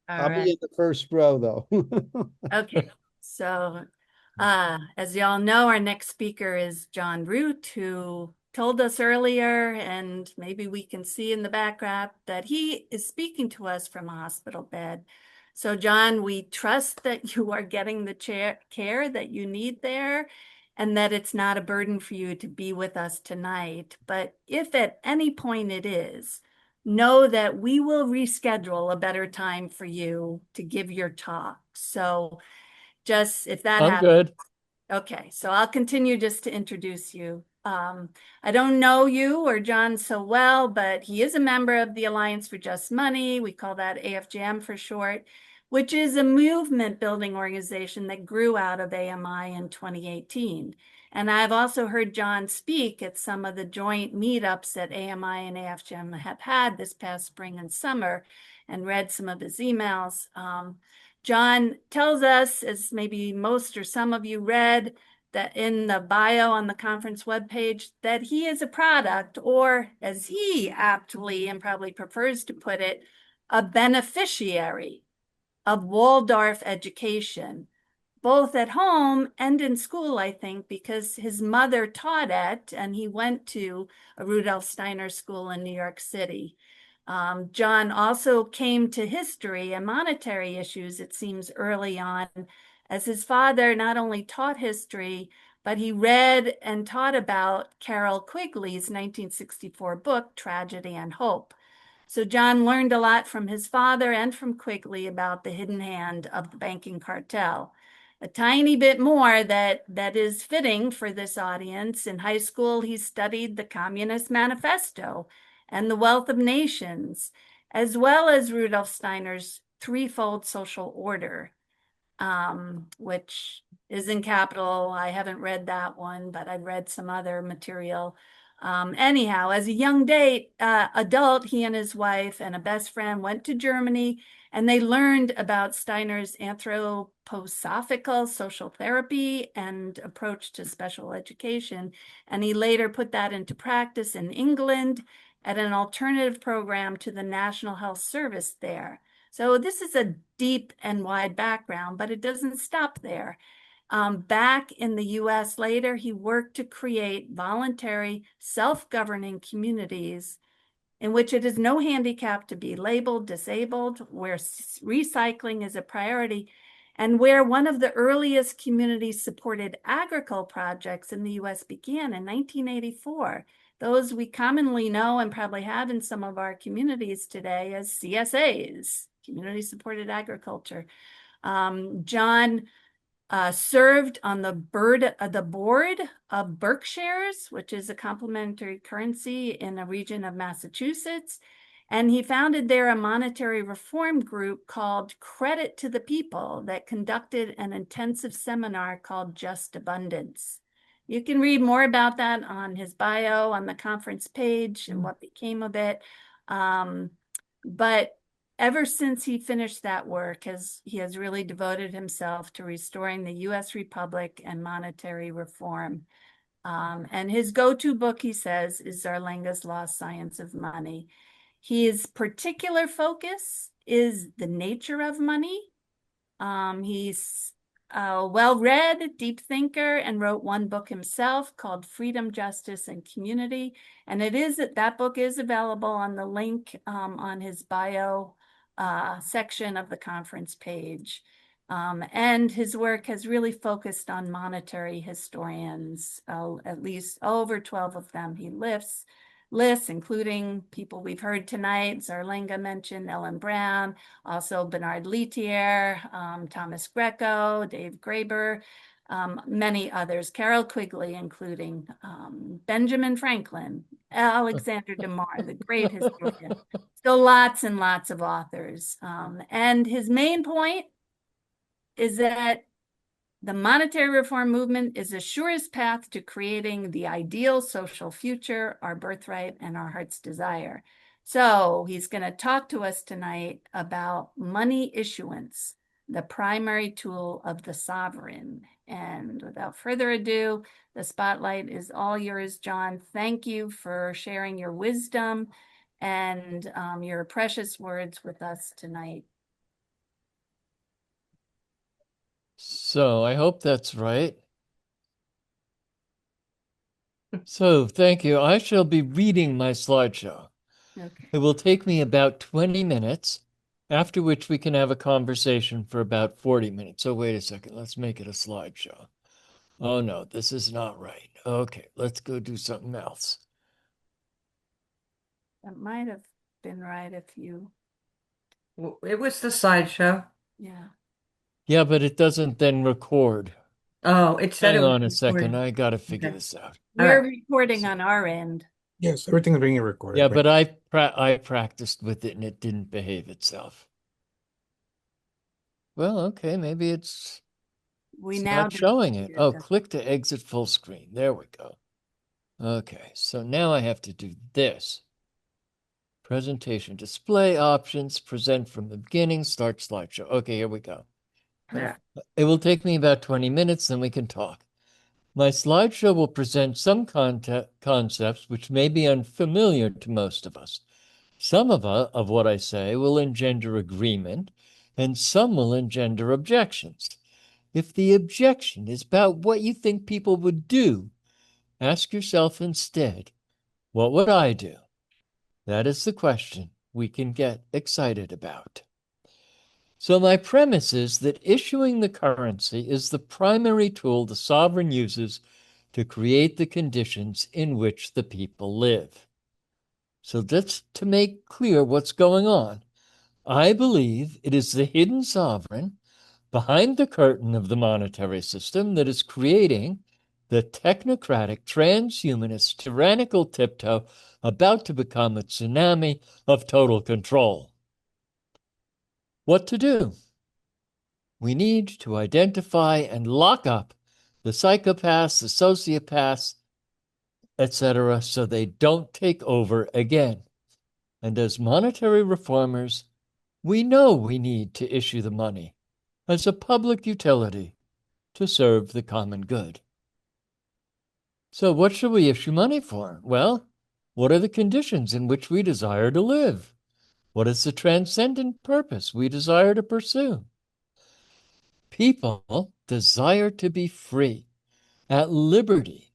All I'll be right. in the first row though. Okay. So, as y'all know, our next speaker is John Root, who told us earlier, and maybe we can see in the background, that he is speaking to us from a hospital bed. So, John, we trust that you are getting the care that you need there and that it's not a burden for you to be with us tonight. But if at any point it is, know that we will reschedule a better time for you to give your talk. So just if that I'm happens, good. okay. So I'll continue just to introduce you. I don't know you or John so well, but he is a member of the Alliance for Just Money. We call that AFJM for short, which is a movement building organization that grew out of AMI in 2018. And I've also heard John speak at some of the joint meetups that AMI and AFJM have had this past spring and summer and read some of his emails. John tells us, as maybe most or some of you read, that in the bio on the conference webpage, that he is a product, or as he aptly and probably prefers to put it, a beneficiary of Waldorf education, both at home and in school, I think, because his mother taught it and he went to a Rudolf Steiner school in New York City. John also came to history and monetary issues, it seems, early on, as his father not only taught history, but he read and taught about Carroll Quigley's 1964 book, Tragedy and Hope. So John learned a lot from his father and from Quigley about the hidden hand of the banking cartel. A tiny bit more that is fitting for this audience. In high school, he studied the Communist Manifesto and the Wealth of Nations, as well as Rudolf Steiner's threefold social order, which is in capital. I haven't read that one, but I've read some other material. Anyhow, as a young adult, he and his wife and a best friend went to Germany and they learned about Steiner's anthroposophical social therapy and approach to special education. And he later put that into practice in England at an alternative program to the National Health Service there. So this is a deep and wide background, but it doesn't stop there. Back in the US later, he worked to create voluntary self-governing communities in which it is no handicap to be labeled disabled, where recycling is a priority, and where one of the earliest community-supported agricultural projects in the US began in 1984. Those we commonly know and probably have in some of our communities today as CSAs, community-supported agriculture. John served on the board of Berkshires, which is a complementary currency in a region of Massachusetts. And he founded there a monetary reform group called Credit to the People that conducted an intensive seminar called Just Abundance. You can read more about that on his bio on the conference page and what became of it. But ever since he finished that work, he has really devoted himself to restoring the US Republic and monetary reform. And his go-to book, he says, is Zarlenga's Lost Science of Money. His particular focus is the nature of money. He's a well-read, deep thinker, and wrote one book himself called Freedom, Justice, and Community. And that book is available on the link on his bio section of the conference page. And his work has really focused on monetary historians, at least over 12 of them he lists, including people we've heard tonight. Zarlenga mentioned Ellen Brown, also Bernard Letier, Thomas Greco, Dave Graeber, many others, Carroll Quigley, including Benjamin Franklin, Alexander DeMar, the great historian. So lots and lots of authors. And his main point is that the monetary reform movement is the surest path to creating the ideal social future, our birthright, and our heart's desire. So he's going to talk to us tonight about money issuance, the primary tool of the sovereign. And without further ado, the spotlight is all yours, John. Thank you for sharing your wisdom and your precious words with us tonight. So I hope that's right. So thank you. I shall be reading my slideshow. Okay. It will take me about 20 minutes, after which we can have a conversation for about 40 minutes. So wait a second, let's make it a slideshow. Oh no, this is not right. Okay, let's go do something else. That might have been right if you, It was the slideshow. yeah. Yeah, but it doesn't then record. Oh, it said it Hang was on a second, recording. I gotta figure Okay. this out. All We're right. recording So, on our end. Yes, everything's being recorded. yeah, Right. but I practiced with it and it didn't behave itself. Well, okay, maybe We it's now not showing it. did Oh, that. click to exit full screen. There we go. Okay, so now I have to do this. Presentation display options, present from the beginning, start slideshow. Okay, here we go. Yeah. It will take me about 20 minutes, then we can talk. My slideshow will present some concepts which may be unfamiliar to most of us. Some of what I say will engender agreement, and some will engender objections. If the objection is about what you think people would do, ask yourself instead, what would I do? That is the question we can get excited about. So my premise is that issuing the currency is the primary tool the sovereign uses to create the conditions in which the people live. So that's to make clear what's going on. I believe it is the hidden sovereign behind the curtain of the monetary system that is creating the technocratic, transhumanist, tyrannical tiptoe about to become a tsunami of total control. What to do? We need to identify and lock up the psychopaths, the sociopaths, etc., so they don't take over again. And as monetary reformers, we know we need to issue the money as a public utility to serve the common good. So, what should we issue money for? Well, what are the conditions in which we desire to live? What is the transcendent purpose we desire to pursue? People desire to be free, at liberty,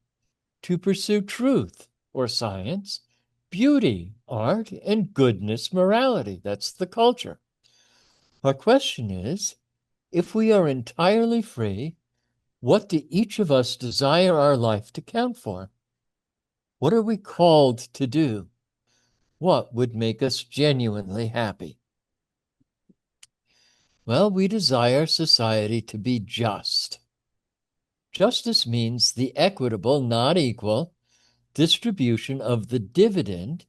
to pursue truth or science, beauty, art, and goodness, morality. That's the culture. Our question is, if we are entirely free, what do each of us desire our life to count for? What are we called to do? What would make us genuinely happy? Well, we desire society to be just. Justice means the equitable, not equal, distribution of the dividend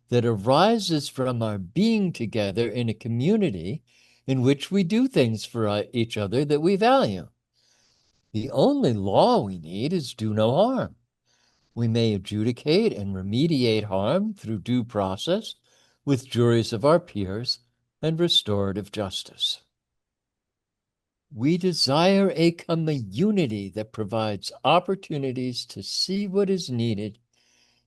that arises from our being together in a community in which we do things for each other that we value. The only law we need is do no harm. We may adjudicate and remediate harm through due process with juries of our peers and restorative justice. We desire a community that provides opportunities to see what is needed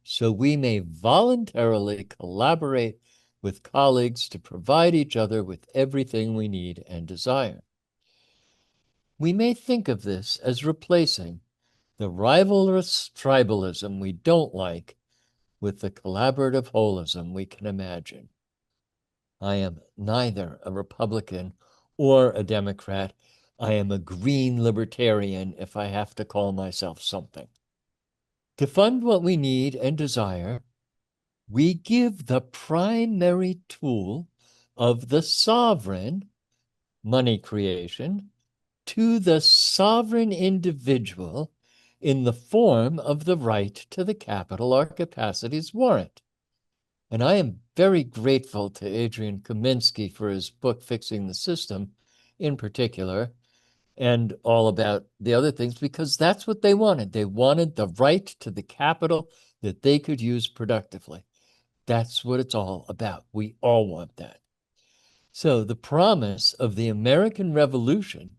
so we may voluntarily collaborate with colleagues to provide each other with everything we need and desire. We may think of this as replacing the rivalrous tribalism we don't like with the collaborative holism we can imagine. I am neither a Republican or a Democrat. I am a green libertarian if I have to call myself something. To fund what we need and desire, we give the primary tool of the sovereign, money creation, to the sovereign individual in the form of the right to the capital our capacities warrant. And I am very grateful to Adrian Kaminsky for his book, Fixing the System, in particular, and all about the other things, because that's what they wanted. They wanted the right to the capital that they could use productively. That's what it's all about. We all want that. So the promise of the American Revolution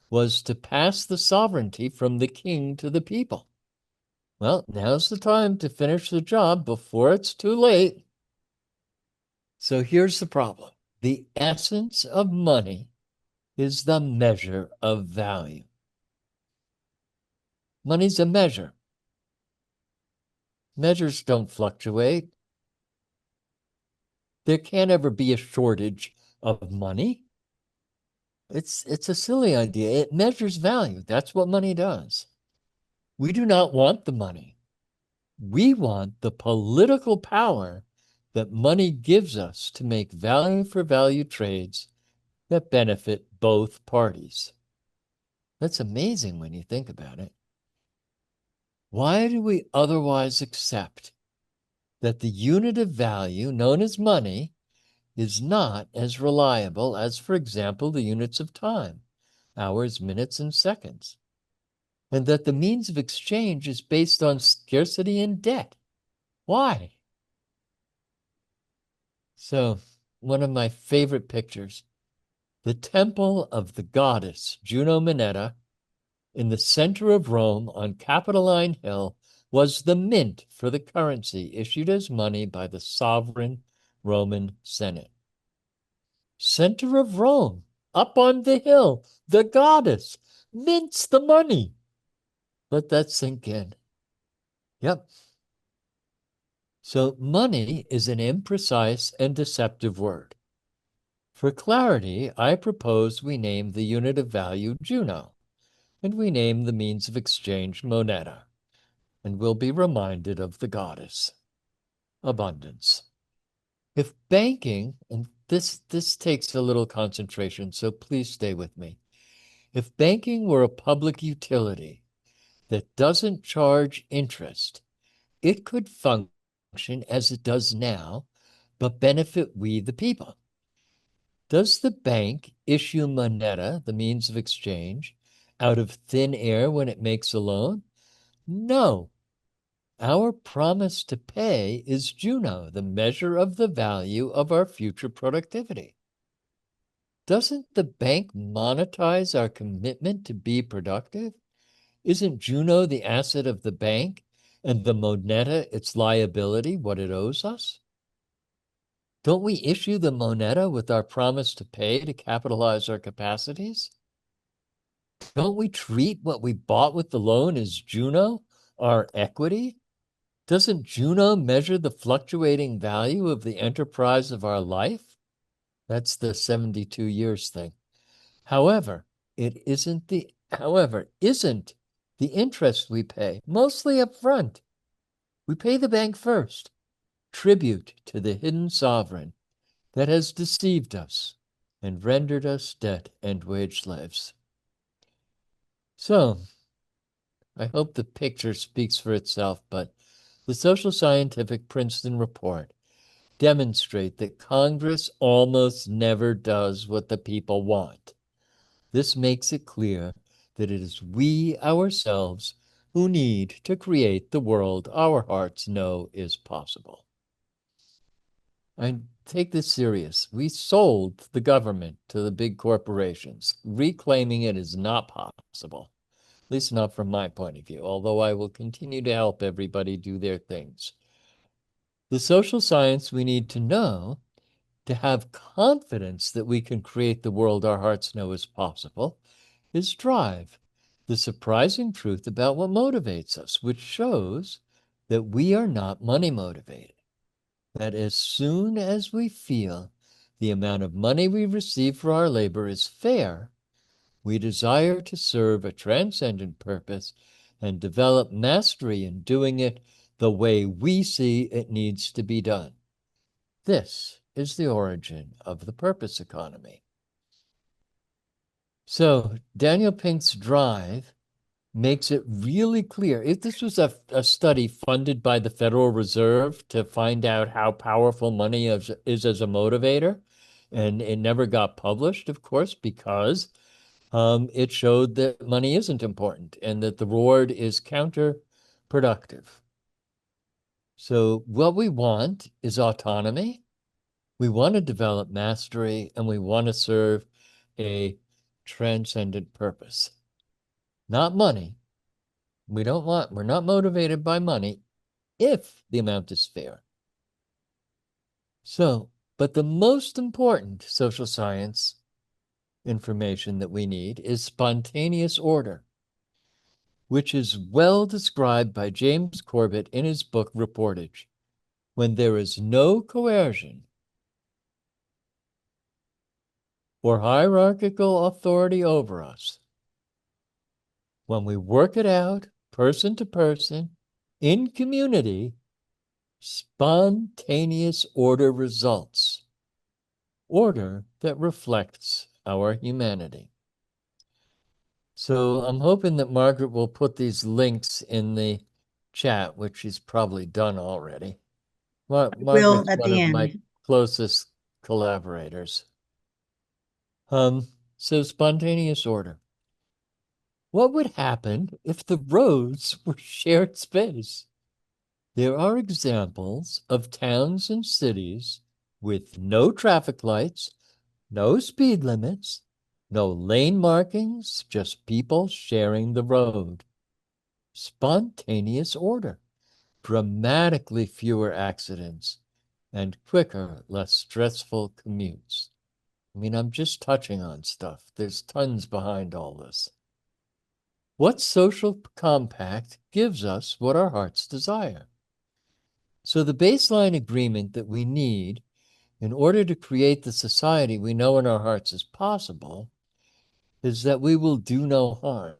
was to pass the sovereignty from the king to the people. Well, now's the time to finish the job before it's too late. So here's the problem. The essence of money is the measure of value. Money's a measure. Measures don't fluctuate. There can't ever be a shortage of money. It's a silly idea. It measures value. That's what money does. We do not want the money. We want the political power that money gives us to make value for value trades that benefit both parties. That's amazing when you think about it. Why do we otherwise accept that the unit of value known as money is not as reliable as, for example, the units of time, hours, minutes, and seconds, and that the means of exchange is based on scarcity and debt? Why? So, one of my favorite pictures, the temple of the goddess Juno Moneta in the center of Rome on Capitoline Hill was the mint for the currency issued as money by the sovereign Roman Senate. Center of Rome, up on the hill, the goddess mints the money. Let that sink in. Yep. So money is an imprecise and deceptive word. For clarity, I propose we name the unit of value Juno, and we name the means of exchange Moneta, and we'll be reminded of the goddess, abundance. If banking, and this takes a little concentration, so please stay with me. If banking were a public utility that doesn't charge interest, it could function as it does now, but benefit we the people. Does the bank issue moneta, the means of exchange, out of thin air when it makes a loan? No. Our promise to pay is Juno, the measure of the value of our future productivity. Doesn't the bank monetize our commitment to be productive? Isn't Juno the asset of the bank and the moneta its liability, what it owes us? Don't we issue the moneta with our promise to pay to capitalize our capacities? Don't we treat what we bought with the loan as Juno, our equity? Doesn't Juno measure the fluctuating value of the enterprise of our life? That's the 72 years thing. However, isn't the interest we pay mostly up front? We pay the bank first, tribute to the hidden sovereign that has deceived us and rendered us debt and wage slaves. So, I hope the picture speaks for itself, but the Social Scientific Princeton report demonstrate that Congress almost never does what the people want. This makes it clear that it is we ourselves who need to create the world our hearts know is possible. I take this serious. We sold the government to the big corporations. Reclaiming it is not possible, at least not from my point of view, although I will continue to help everybody do their things. The social science we need to know to have confidence that we can create the world our hearts know is possible is drive, the surprising truth about what motivates us, which shows that we are not money motivated. That as soon as we feel the amount of money we receive for our labor is fair, we desire to serve a transcendent purpose and develop mastery in doing it the way we see it needs to be done. This is the origin of the purpose economy. So Daniel Pink's drive makes it really clear. If this was a study funded by the Federal Reserve to find out how powerful money is as a motivator, and it never got published, of course, because it showed that money isn't important and that the reward is counterproductive. So what we want is autonomy. We want to develop mastery, and we want to serve a transcendent purpose. Not money. We're not motivated by money if the amount is fair. So, but the most important social science information that we need is spontaneous order. which is well described by James Corbett in his book Reportage. When there is no coercion or hierarchical authority over us, when we work it out person to person in community, spontaneous order results, order that reflects our humanity. So I'm hoping that Margaret will put these links in the chat, which she's probably done already. Margaret's at one the of my end. closest collaborators. So spontaneous order. What would happen if the roads were shared space? There are examples of towns and cities with no traffic lights, no speed limits, no lane markings, just people sharing the road. Spontaneous order, dramatically fewer accidents, and quicker, less stressful commutes. I mean, I'm just touching on stuff. There's tons behind all this. What social compact gives us what our hearts desire? So the baseline agreement that we need in order to create the society we know in our hearts is possible is that we will do no harm,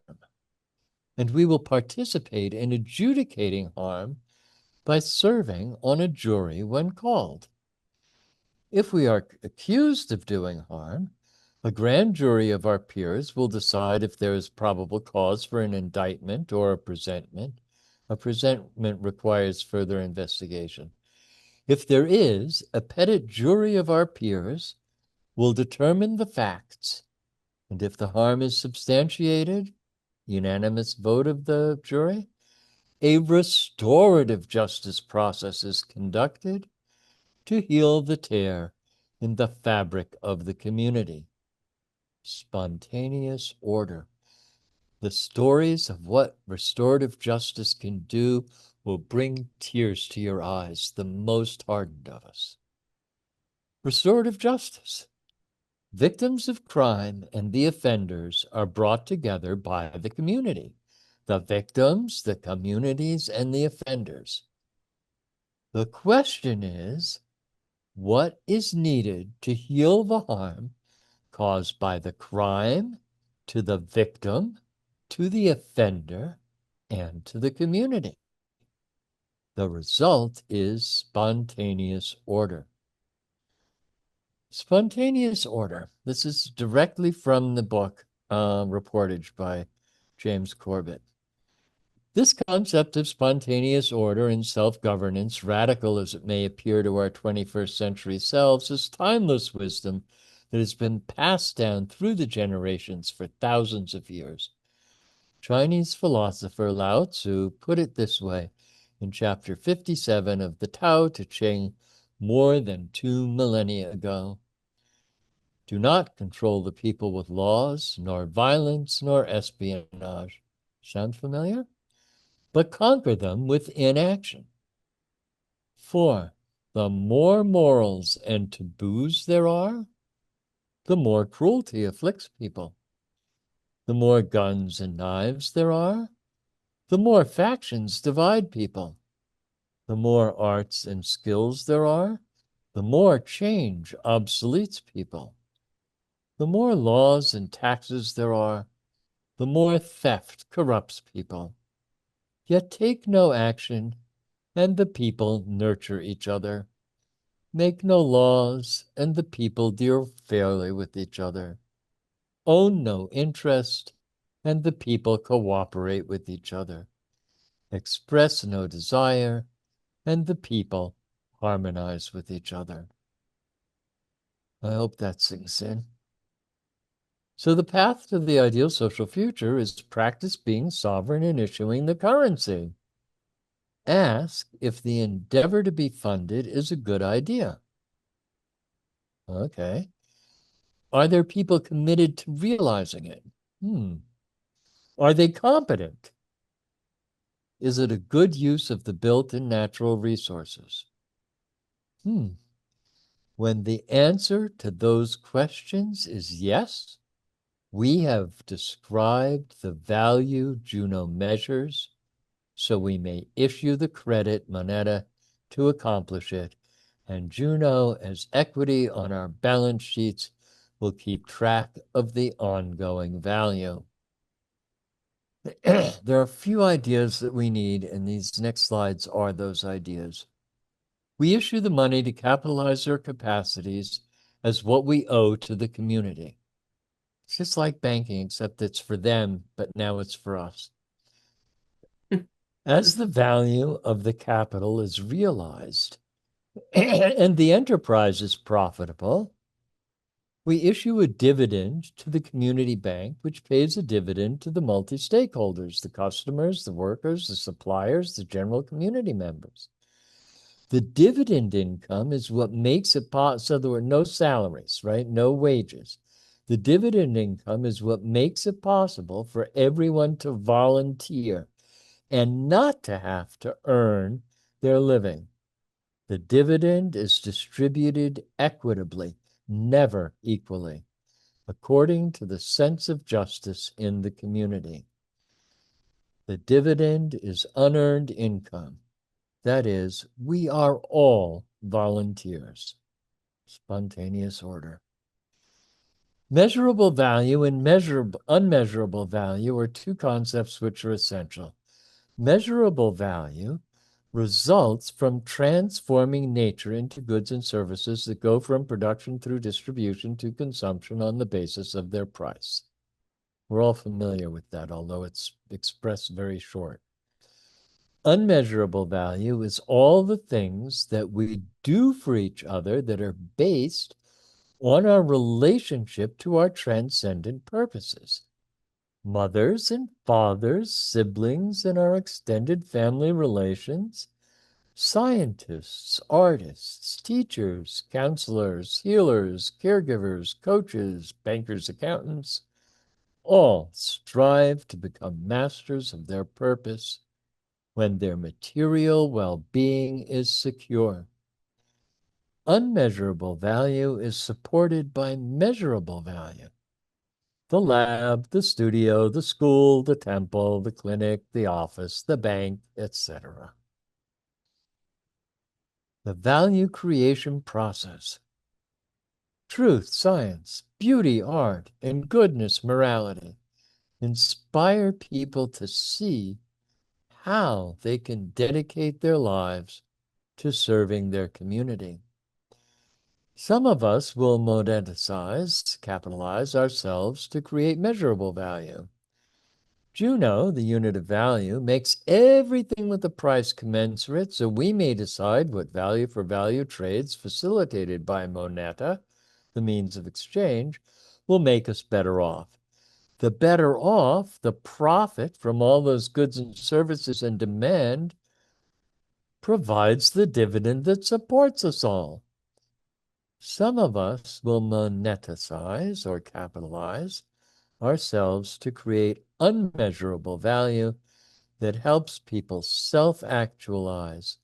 and we will participate in adjudicating harm by serving on a jury when called. If we are accused of doing harm, a grand jury of our peers will decide if there is probable cause for an indictment or a presentment. A presentment requires further investigation. If there is, a petit jury of our peers will determine the facts, and if the harm is substantiated, unanimous vote of the jury, a restorative justice process is conducted to heal the tear in the fabric of the community. Spontaneous order. The stories of what restorative justice can do will bring tears to your eyes, the most hardened of us. Restorative justice. Victims of crime and the offenders are brought together by the community. The victims, the communities, and the offenders. The question is, what is needed to heal the harm caused by the crime to the victim, to the offender, and to the community? The result is spontaneous order. Spontaneous order. This is directly from the book Reportage by James Corbett. This concept of spontaneous order and self-governance, radical as it may appear to our 21st century selves, is timeless wisdom that has been passed down through the generations for thousands of years. Chinese philosopher Lao Tzu put it this way in chapter 57 of the Tao Te Ching more than 2 millennia ago. Do not control the people with laws, nor violence, nor espionage. Sound familiar? But conquer them with inaction. For the more morals and taboos there are, the more cruelty afflicts people. The more guns and knives there are, the more factions divide people. The more arts and skills there are, the more change obsoletes people. The more laws and taxes there are, the more theft corrupts people. Yet take no action, and the people nurture each other. Make no laws, and the people deal fairly with each other. Own no interest, and the people cooperate with each other. Express no desire, and the people harmonize with each other. I hope that sinks in. So the path to the ideal social future is to practice being sovereign and issuing the currency. Ask if the endeavor to be funded is a good idea. Okay. Are there people committed to realizing it? Are they competent? Is it a good use of the built-in natural resources? When the answer to those questions is yes, We have described the value Juno measures, so we may issue the credit Moneta to accomplish it, and Juno, as equity on our balance sheets, will keep track of the ongoing value. There are a few ideas that we need, and these next slides are those ideas. We issue the money to capitalize their capacities as what we owe to the community. It's just like banking, except it's for them, but now it's for us. As the value of the capital is realized and the enterprise is profitable, we issue a dividend to the community bank, which pays a dividend to the multi-stakeholders, the customers, the workers, the suppliers, the general community members. The dividend income is what makes it possible. So there were no salaries, right? No wages. The dividend income is what makes it possible for everyone to volunteer and not to have to earn their living. The dividend is distributed equitably, never equally, according to the sense of justice in the community. The dividend is unearned income. That is, we are all volunteers. Spontaneous order. Measurable value and unmeasurable value are two concepts which are essential. Measurable value results from transforming nature into goods and services that go from production through distribution to consumption on the basis of their price. We're all familiar with that, although it's expressed very short. Unmeasurable value is all the things that we do for each other that are based on our relationship to our transcendent purposes. Mothers and fathers, siblings, and our extended family relations, scientists, artists, teachers, counselors, healers, caregivers, coaches, bankers, accountants, all strive to become masters of their purpose when their material well-being is secure. Unmeasurable value is supported by measurable value. The lab, the studio, the school, the temple, the clinic, the office, the bank, etc. The value creation process. Truth, science, beauty, art, and goodness, morality inspire people to see how they can dedicate their lives to serving their community. Some of us will monetize, capitalize ourselves to create measurable value. Juno, the unit of value, makes everything with a price commensurate, so we may decide what value for value trades facilitated by Moneta, the means of exchange, will make us better off. The better off, the profit from all those goods and services and demand provides the dividend that supports us all. Some of us will monetize or capitalize ourselves to create unmeasurable value that helps people self-actualize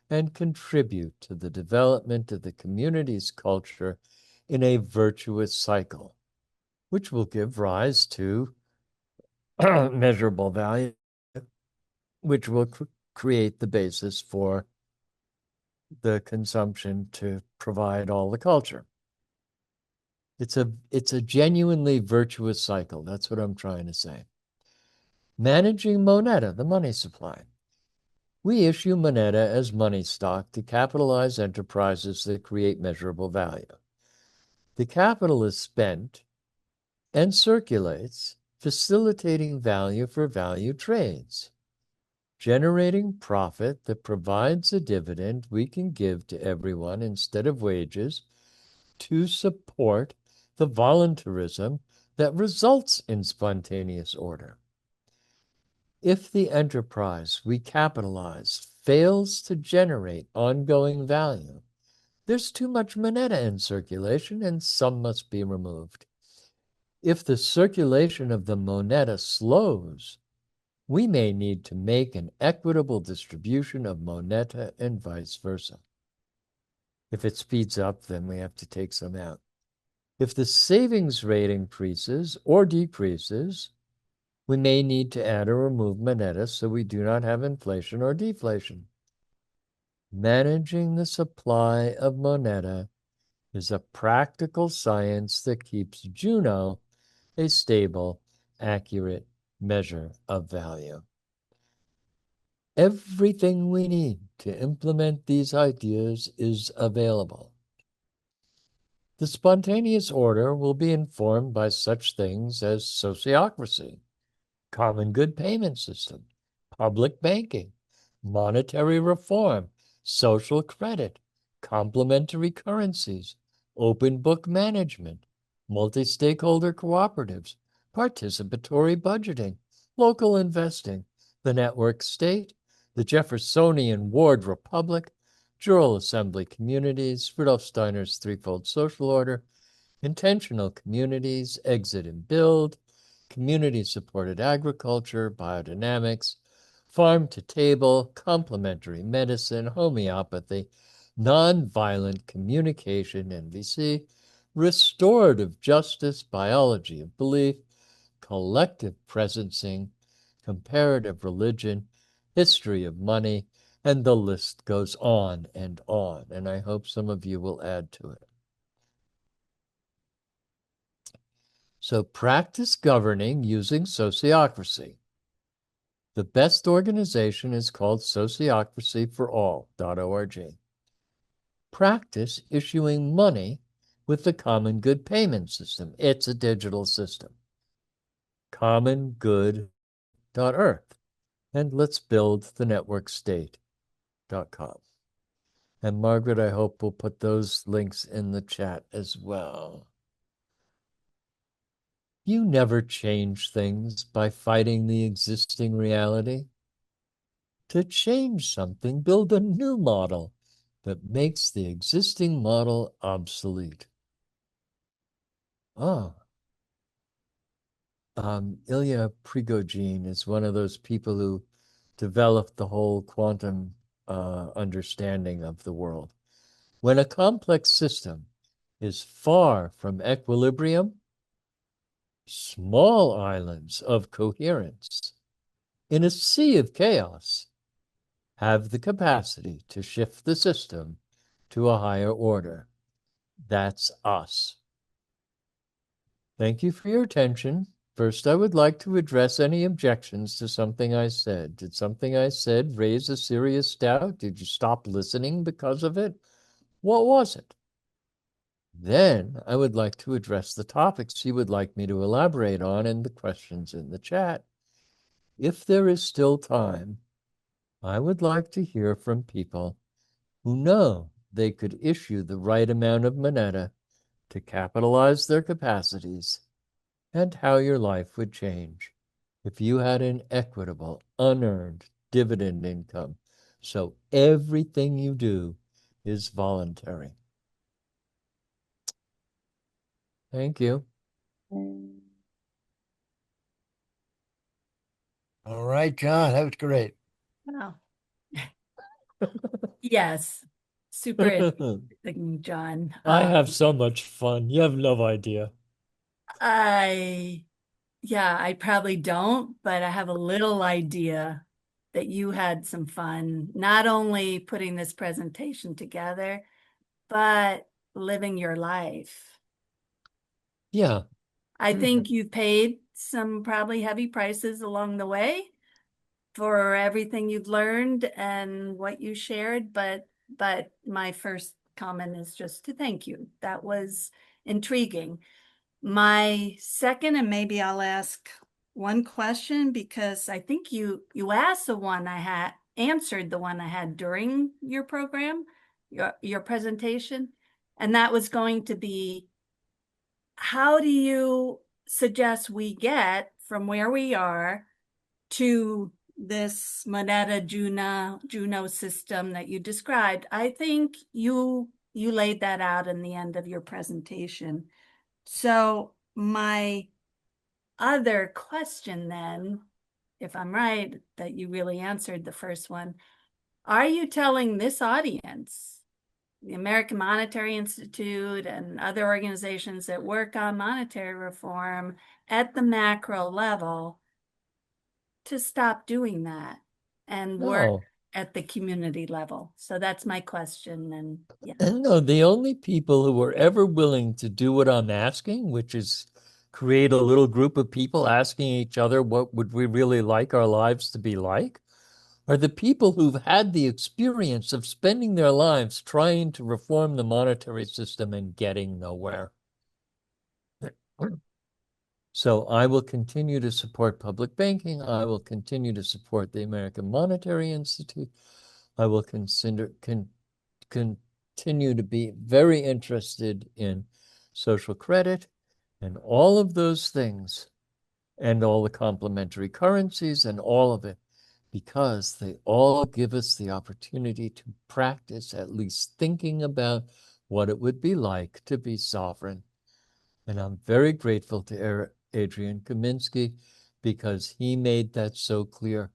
and contribute to the development of the community's culture in a virtuous cycle, which will give rise to measurable value, which will create the basis for the consumption to provide all the culture. It's a genuinely virtuous cycle. That's what I'm trying to say. Managing Moneta, the money supply. We issue Moneta as money stock to capitalize enterprises that create measurable value. The capital is spent and circulates, facilitating value for value trades, generating profit that provides a dividend we can give to everyone instead of wages to support the voluntarism that results in spontaneous order. If the enterprise we capitalize fails to generate ongoing value, there's too much moneta in circulation and some must be removed. If the circulation of the moneta slows, we may need to make an equitable distribution of moneta and vice versa. If it speeds up, then we have to take some out. If the savings rate increases or decreases, we may need to add or remove Moneta so we do not have inflation or deflation. Managing the supply of Moneta is a practical science that keeps Juno a stable, accurate measure of value. Everything we need to implement these ideas is available. The spontaneous order will be informed by such things as sociocracy, common good payment system, public banking, monetary reform, social credit, complementary currencies, open book management, multi-stakeholder cooperatives, participatory budgeting, local investing, the network state, the Jeffersonian ward republic, jural assembly communities, Rudolf Steiner's threefold social order, intentional communities, exit and build, community-supported agriculture, biodynamics, farm-to-table, complementary medicine, homeopathy, nonviolent communication, NVC, restorative justice, biology of belief, collective presencing, comparative religion, history of money, and the list goes on, and I hope some of you will add to it. So practice governing using sociocracy. The best organization is called sociocracyforall.org. Practice issuing money with the Common Good Payment System. It's a digital system. commongood.earth. And let's build the network state.com. And Margaret, I hope we'll put those links in the chat as well. You never change things by fighting the existing reality. To change something, build a new model that makes the existing model obsolete. Oh, Ilya Prigogine is one of those people who developed the whole quantum understanding of the world. When a complex system is far from equilibrium, small islands of coherence in a sea of chaos have the capacity to shift the system to a higher order. That's us. Thank you for your attention. First, I would like to address any objections to something I said. Did something I said raise a serious doubt? Did you stop listening because of it? What was it? Then I would like to address the topics you would like me to elaborate on and the questions in the chat. If there is still time, I would like to hear from people who know they could issue the right amount of moneta to capitalize their capacities, and how your life would change if you had an equitable, unearned dividend income. So everything you do is voluntary. Thank you. All right, John, that was great. Wow. Yes. Super interesting, John. I have so much fun. You have no idea. Yeah, I probably don't, but I have a little idea that you had some fun, not only putting this presentation together, but living your life. Yeah. I think you've paid some probably heavy prices along the way for everything you've learned and what you shared, but my first comment is just to thank you. That was intriguing. My second, and maybe I'll ask one question because I think you asked the one I had, answered the one I had during your program, your presentation, and that was going to be, how do you suggest we get from where we are to this Moneta Juno system that you described? I think you laid that out in the end of your presentation. So my other question then, if I'm right, that you really answered the first one, are you telling this audience the American Monetary Institute and other organizations that work on monetary reform at the macro level to stop doing that and work No. at the community level? So that's my question. And yeah, No, the only people who were ever willing to do what I'm asking, which is create a little group of people asking each other what would we really like our lives to be like, are the people who've had the experience of spending their lives trying to reform the monetary system and getting nowhere. So I will continue to support public banking. I will continue to support the American Monetary Institute. I will continue to be very interested in social credit and all of those things and all the complementary currencies and all of it, because they all give us the opportunity to practice at least thinking about what it would be like to be sovereign. And I'm very grateful to Adrian Kaminsky because he made that so clear.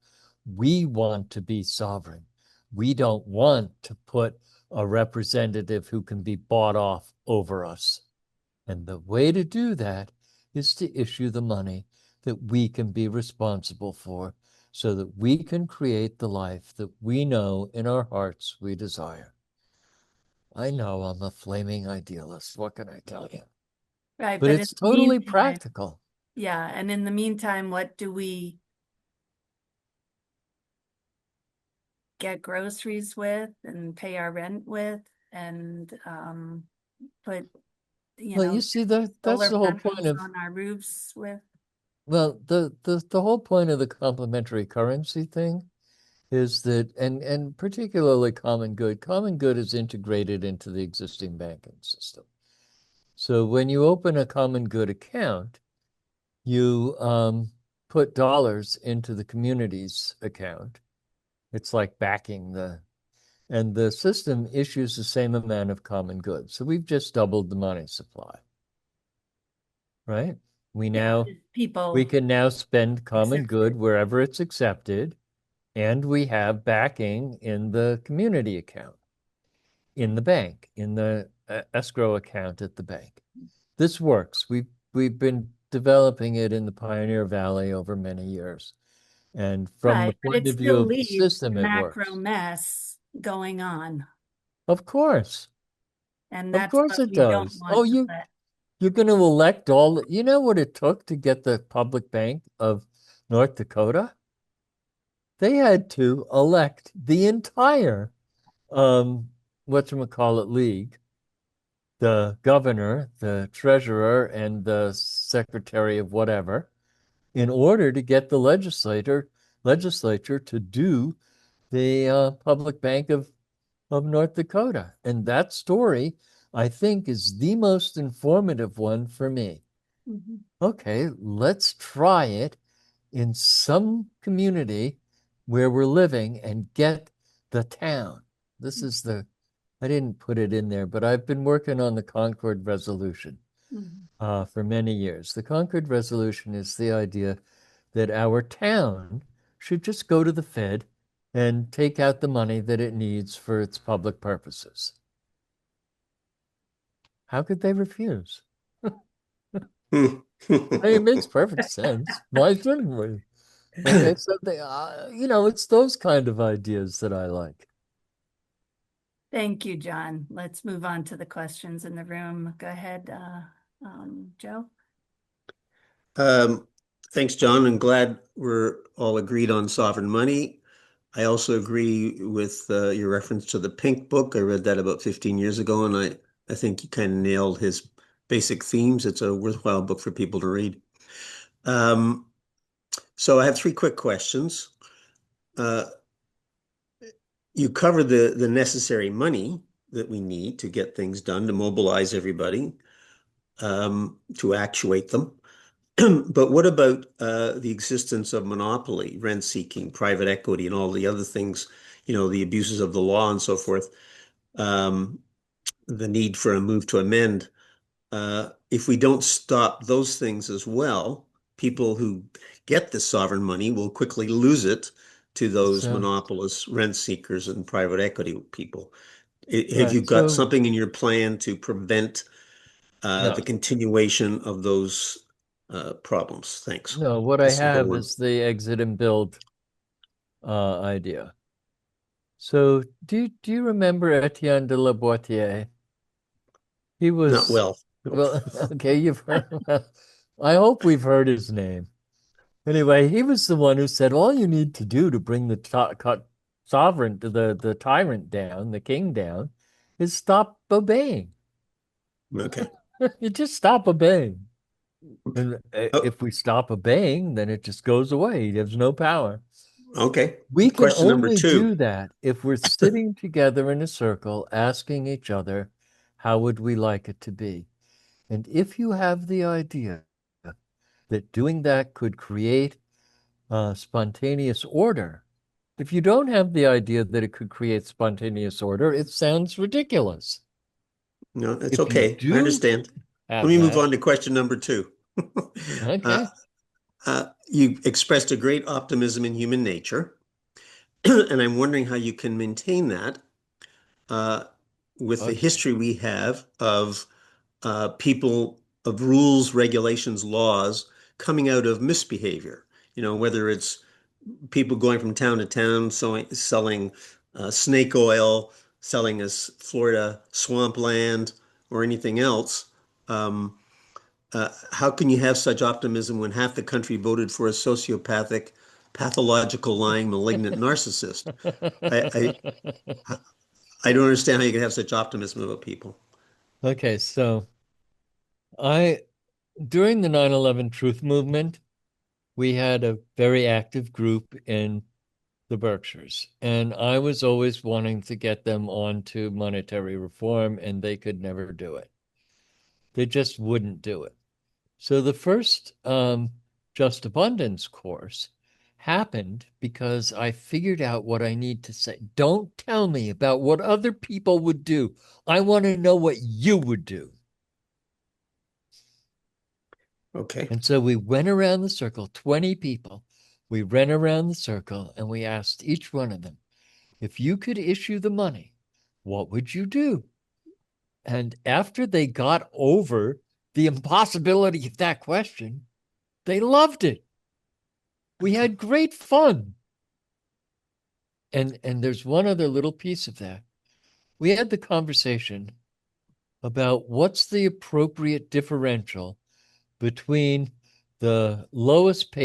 We want to be sovereign. We don't want to put a representative who can be bought off over us. And the way to do that is to issue the money that we can be responsible for so that we can create the life that we know in our hearts we desire. I know I'm a flaming idealist. What can I tell you? right. But But in it's the totally meantime, practical. yeah. And in the meantime, what do we get groceries with and pay our rent with and put, Well, you see, that's solar the whole point panels of, on our roofs with? well, the whole point of the complementary currency thing is that, and particularly common good is integrated into the existing banking system. So when you open a common good account, you put dollars into the community's account. It's like backing and the system issues the same amount of common goods. So we've just doubled the money supply, right? We People can now spend common accept good it. wherever it's accepted, and we have backing in the community account, in the bank, in the escrow account at the bank. This works. We've been developing it in the Pioneer Valley over many years. And from the Right, but point it of view still of the leaves the system, it macro works. mess going on. Of course. And Of that's course what it we don't does. Oh, want to let. you're going to elect you know what it took to get the public bank of North Dakota? They had to elect the entire whatchamacallit league, the governor, the treasurer, and the secretary of whatever, in order to get the legislature to do the public bank of North Dakota. And that story, I think, is the most informative one for me. Mhm. Okay, let's try it in some community where we're living and get the town. This is I didn't put it in there, but I've been working on the Concord Resolution Mhm. for many years. The Concord Resolution is the idea that our town should just go to the Fed and take out the money that it needs for its public purposes. How could they refuse? It makes perfect sense. Why shouldn't we? Okay, so it's those kind of ideas that I like. Thank you, John. Let's move on to the questions in the room. Go ahead, Joe. Thanks, John. I'm glad we're all agreed on sovereign money. I also agree with your reference to the Pink Book. I read that about 15 years ago, and I think you kind of nailed his basic themes. It's a worthwhile book for people to read. So I have three quick questions. You covered the necessary money that we need to get things done, to mobilize everybody, to actuate them. But what about the existence of monopoly, rent seeking, private equity, and all the other things, the abuses of the law and so forth, the need for a move to amend? If we don't stop those things as well, people who get the sovereign money will quickly lose it to those So, monopolists, rent seekers, and private equity people. Have you Right. got So, something in your plan to prevent no, the continuation of those problems? Thanks. no, what I A simple have one. is the exit and build idea. So, do you remember Etienne de la Boétie? He Not was, well. well, okay, you've heard, I hope we've heard his name. Anyway, he was the one who said all you need to do to bring the sovereign to the tyrant down, the king down, is stop obeying. Okay. You just stop obeying. And Oh, if we stop obeying, then it just goes away. He has no power. okay. We can Question number only two. do that if we're sitting together in a circle asking each other, how would we like it to be? And if you have the idea that doing that could create spontaneous order, if you don't have the idea that it could create spontaneous order, it sounds ridiculous. No, that's If you okay. I do understand. Let have me move that, on to question number two. Uh, okay, you expressed a great optimism in human nature, and I'm wondering how you can maintain that uh, with the okay, history we have of people, of rules, regulations, laws coming out of misbehavior. You know, whether it's people going from town to town selling snake oil, selling us Florida swampland, or anything else. Um, how can you have such optimism when half the country voted for a sociopathic, pathological, lying, malignant narcissist? I, I don't understand how you can have such optimism about people. okay. So I during the 9/11 truth movement, we had a very active group in the Berkshires, and I was always wanting to get them onto monetary reform, and they could never do it. They just wouldn't do it. So the first Just Abundance course happened because I figured out what I need to say. Don't tell me about what other people would do. I want to know what you would do. Okay. And so we went around the circle, 20 people. We ran around the circle and we asked each one of them, if you could issue the money, what would you do? And after they got over the impossibility of that question, they loved it. We had great fun. And there's one other little piece of that. We had the conversation about what's the appropriate differential between the lowest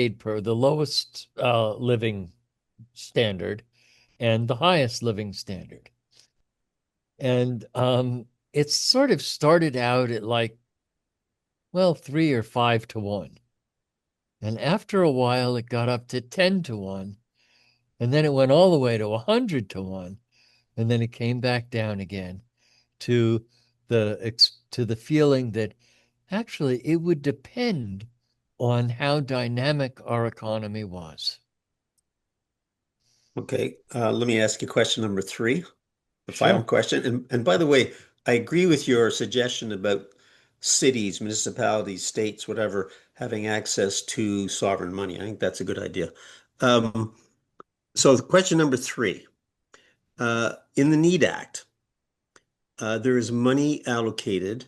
living standard and the highest living standard. And it sort of started out at like, well, 3 or 5 to 1. And after a while, it got up to 10 to 1. And then it went all the way to 100 to 1. And then it came back down again to the feeling that actually it would depend on how dynamic our economy was. Okay. Let me ask you question number three, the final Sure. question. And by the way, I agree with your suggestion about cities, municipalities, states, whatever, having access to sovereign money. I think that's a good idea. So question number three, in the NEED Act, there is money allocated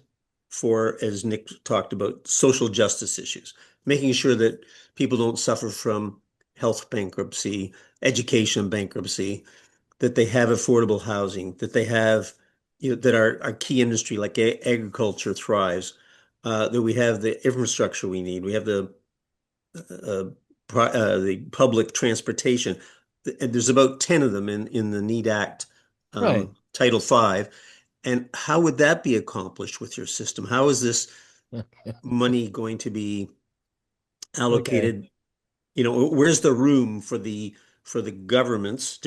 for, as Nick talked about, social justice issues, making sure that people don't suffer from health bankruptcy, education bankruptcy, that they have affordable housing, that they have, that our key industry like agriculture thrives, that we have the infrastructure we need, we have uh, the public transportation. There's about 10 of them in the NEED Act, Right. Title V. And how would that be accomplished with your system? How is this money going to be Okay. allocated? Where's the room for the governments,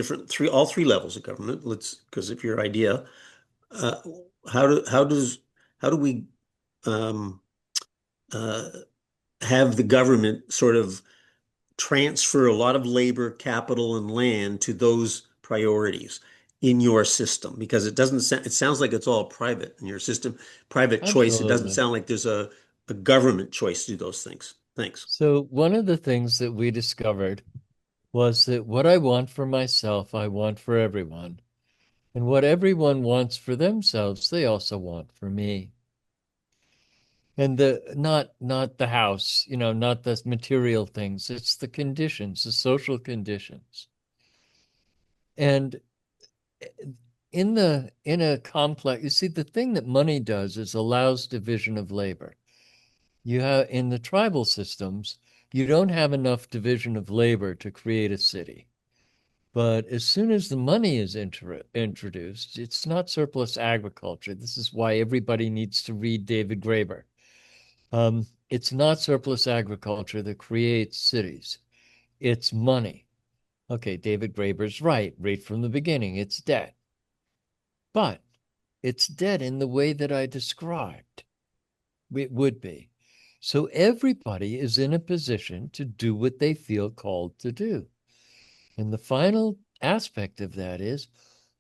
all three levels of government? Because of your idea, uh, how do how does how do we um, uh, have the government sort of transfer a lot of labor, capital, and land to those priorities in your system? Because it sounds like it's all private in your system, private choice. It doesn't Absolutely. sound like there's a government choice to do those things. Thanks. So one of the things that we discovered was that what I want for myself, I want for everyone. And what everyone wants for themselves, they also want for me. And not the house, not the material things. It's the conditions, the social conditions. And in a complex, you see, the thing that money does is allows division of labor. You have in the tribal systems, you don't have enough division of labor to create a city. But as soon as the money is introduced, it's not surplus agriculture. This is why everybody needs to read David Graeber. It's not surplus agriculture that creates cities. It's money. Okay, David Graeber's right from the beginning. It's debt. But it's debt in the way that I described. It would be. So everybody is in a position to do what they feel called to do. And the final aspect of that is,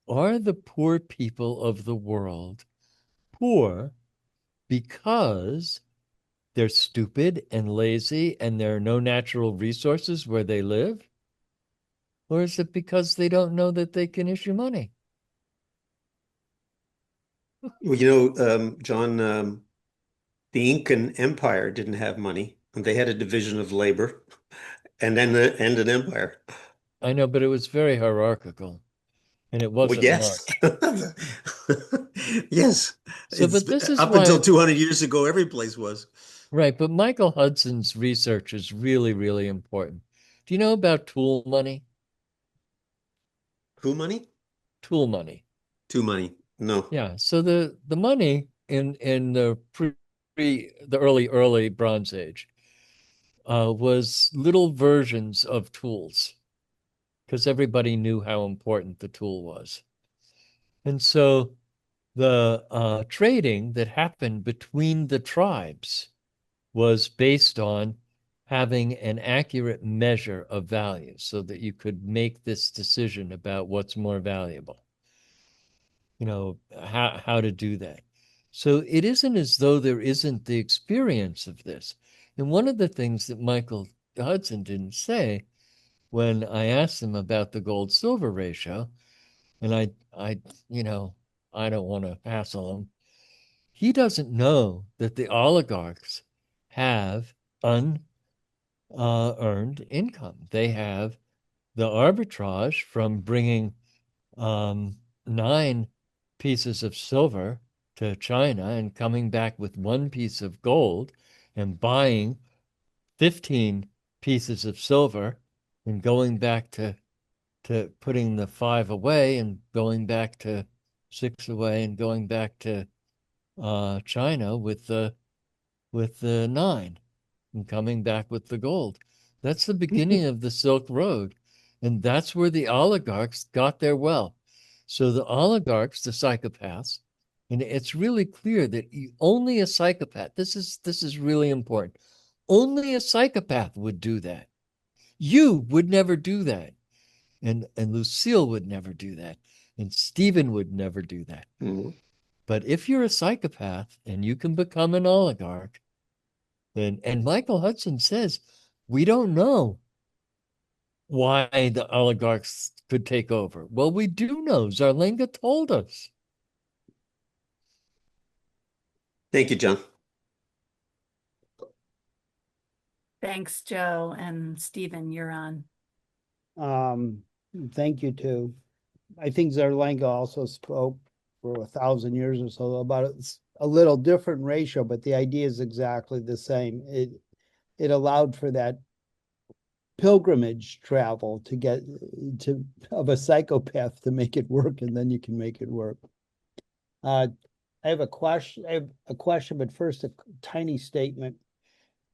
are the poor people of the world poor because they're stupid and lazy and there are no natural resources where they live? Or is it because they don't know that they can issue money? Well, John, the Incan Empire didn't have money, and they had a division of labor, and then an empire. I know, but it was very hierarchical and it Well, wasn't yes, much. yes. So, It's but this is up until why, 200 years ago, every place was. right, but Michael Hudson's research is really, really important. Do you know about tool money? Who money? Tool money. To money. No. Yeah, so the money in the the early Bronze Age was little versions of tools because everybody knew how important the tool was. And so the trading that happened between the tribes was based on having an accurate measure of value so that you could make this decision about what's more valuable, how to do that. So it isn't as though there isn't the experience of this. And one of the things that Michael Hudson didn't say when I asked him about the gold silver ratio, and I don't want to hassle him. He doesn't know that the oligarchs have unearned income. They have the arbitrage from bringing 9 pieces of silver to China and coming back with 1 piece of gold and buying 15 pieces of silver and going back to putting the 5 away and going back to 6 away and going back to China with the 9 and coming back with the gold. That's the beginning of the Silk Road. And that's where the oligarchs got their wealth. So the oligarchs, the psychopaths, and it's really clear that only a psychopath, this is really important. Only a psychopath would do that. You would never do that. And Lucille would never do that. And Stephen would never do that. Mhm. But if you're a psychopath and you can become an oligarch, and Michael Hudson says, we don't know why the oligarchs could take over. Well, we do know. Zarlenga told us. Thank you, John. Thanks, Joe. And Stephen, you're on. Um, Thank you too. I think Zarlenga also spoke for 1,000 years or so about a little different ratio, but the idea is exactly the same. It allowed for that pilgrimage travel to get to of a psychopath to make it work, and then you can make it work. I have a question. But first a tiny statement.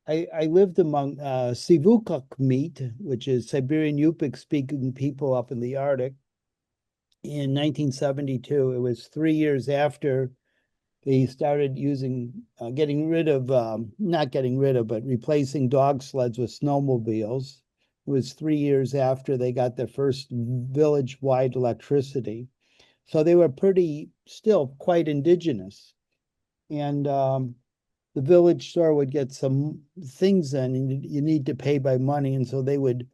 I lived among Sivukak meat, which is Siberian Yupik speaking people up in the Arctic. In 1972, it was 3 years after they started getting rid of, not getting rid of, but replacing dog sleds with snowmobiles. It was 3 years after they got their first village-wide electricity. So they were still quite indigenous. And the village store would get some things in, and you need to pay by money. And so they would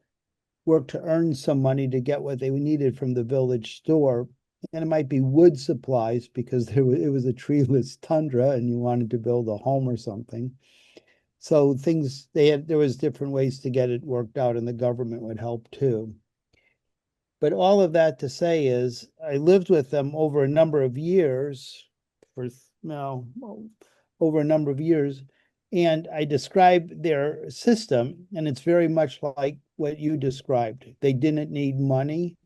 work to earn some money to get what they needed from the village store. and it might be wood supplies because it was a treeless tundra and you wanted to build a home or something. So there was different ways to get it worked out, and the government would help too. But all of that to say is, I lived with them over a number of years, for now, over a number of years, and I described their system, and it's very much like what you described. They didn't need money.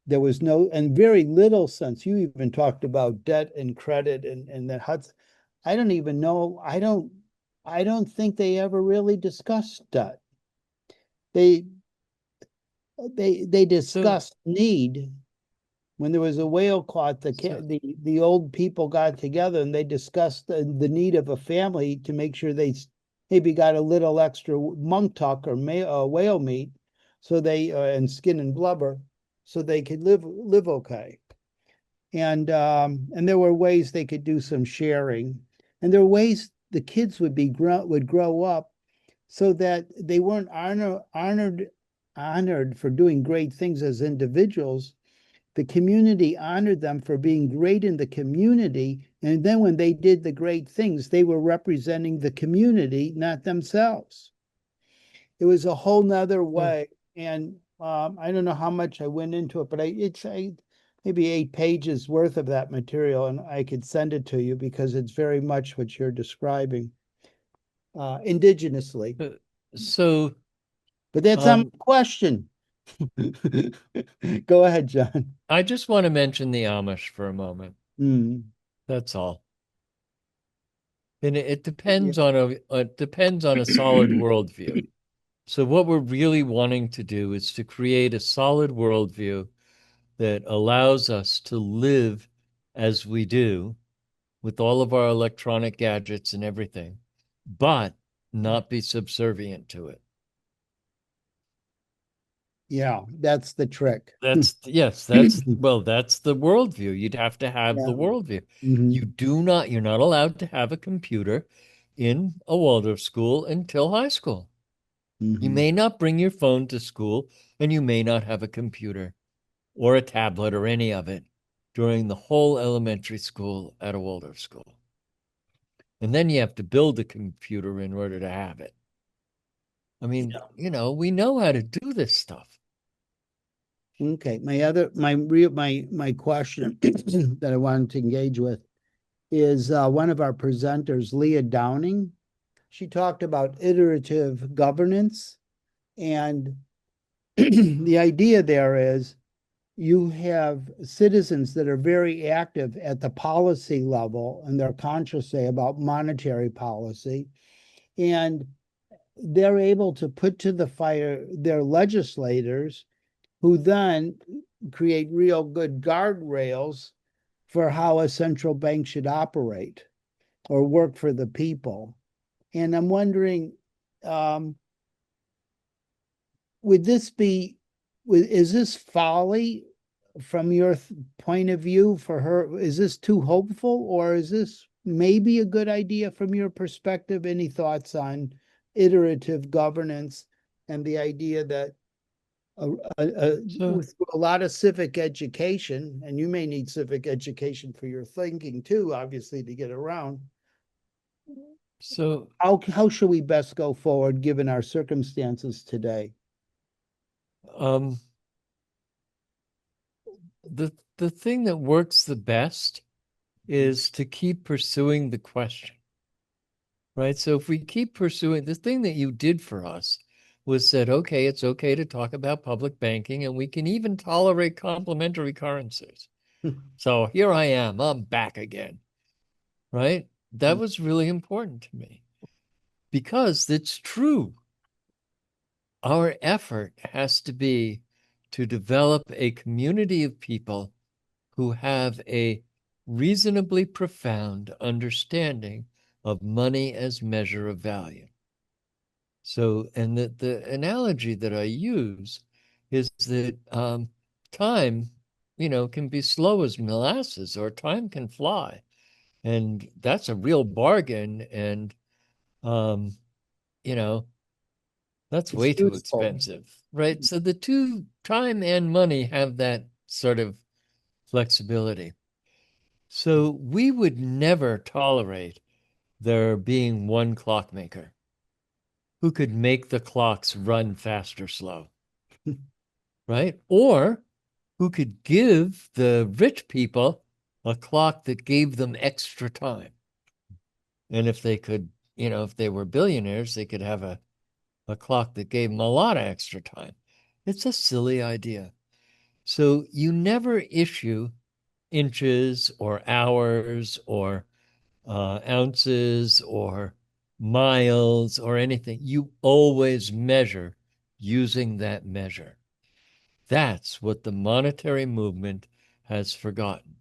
There was no, and very little sense. You even talked about debt and credit and that Hudson. I don't even know. I don't think they ever really discussed debt. They they discussed need. When there was a whale caught, the old people got together and they discussed the need of a family to make sure they maybe got a little extra monk tuck or whale meat, so they and skin and blubber, so they could live okay. And there were ways they could do some sharing, and there were ways the kids would grow up so that they weren't honored for doing great things as individuals. The community honored them for being great in the community, and then when they did the great things, they were representing the community, not themselves. It was a whole nother way, and I don't know how much I went into it, but it's maybe 8 pages worth of that material, and I could send it to you because it's very much what you're describing indigenously. So, But that's not my question. Go ahead, John. I just want to mention the Amish for a moment. That's all. And it depends on a solid worldview. So what we're really wanting to do is to create a solid worldview that allows us to live as we do with all of our electronic gadgets and everything, but not be subservient to it. Yeah, that's the trick. That's the worldview. You'd have to have the Yeah. worldview. Mhm. You're not allowed to have a computer in a Waldorf school until high school. You Mhm. may not bring your phone to school, and you may not have a computer or a tablet or any of it during the whole elementary school at a Waldorf school. And then you have to build a computer in order to have it. I mean, we know how to do this stuff. Okay. My question that I wanted to engage with is one of our presenters, Leah Downing. She talked about iterative governance, and the idea there is you have citizens that are very active at the policy level, and they're conscious, say, about monetary policy, and they're able to put to the fire their legislators, who then create real good guardrails for how a central bank should operate or work for the people. And I'm wondering, um, would this be, is this folly from your point of view for her? Is this too hopeful, or is this maybe a good idea from your perspective? Any thoughts on iterative governance and the idea that So, with a lot of civic education, and you may need civic education for your thinking too, obviously, to get around. so How should we best go forward given our circumstances today? um, the thing that works the best is to keep pursuing the question, right? So if we keep pursuing the thing that you did for us was said, okay, it's okay to talk about public banking, and we can even tolerate complementary currencies. So here I am, I'm back again, right? That was really important to me because it's true. Our effort has to be to develop a community of people who have a reasonably profound understanding of money as measure of value. So, and the analogy that I use is that time, can be slow as molasses, or time can fly. And that's a real bargain. And, um, you know, that's It's way too useful. expensive, right? So the two, time and money, have that sort of flexibility. So we would never tolerate there being one clockmaker who could make the clocks run fast or slow, right? Or who could give the rich people a clock that gave them extra time. And if they could, if they were billionaires, they could have a clock that gave them a lot of extra time. It's a silly idea. So you never issue inches or hours or ounces or miles or anything. You always measure using that measure. That's what the monetary movement has forgotten.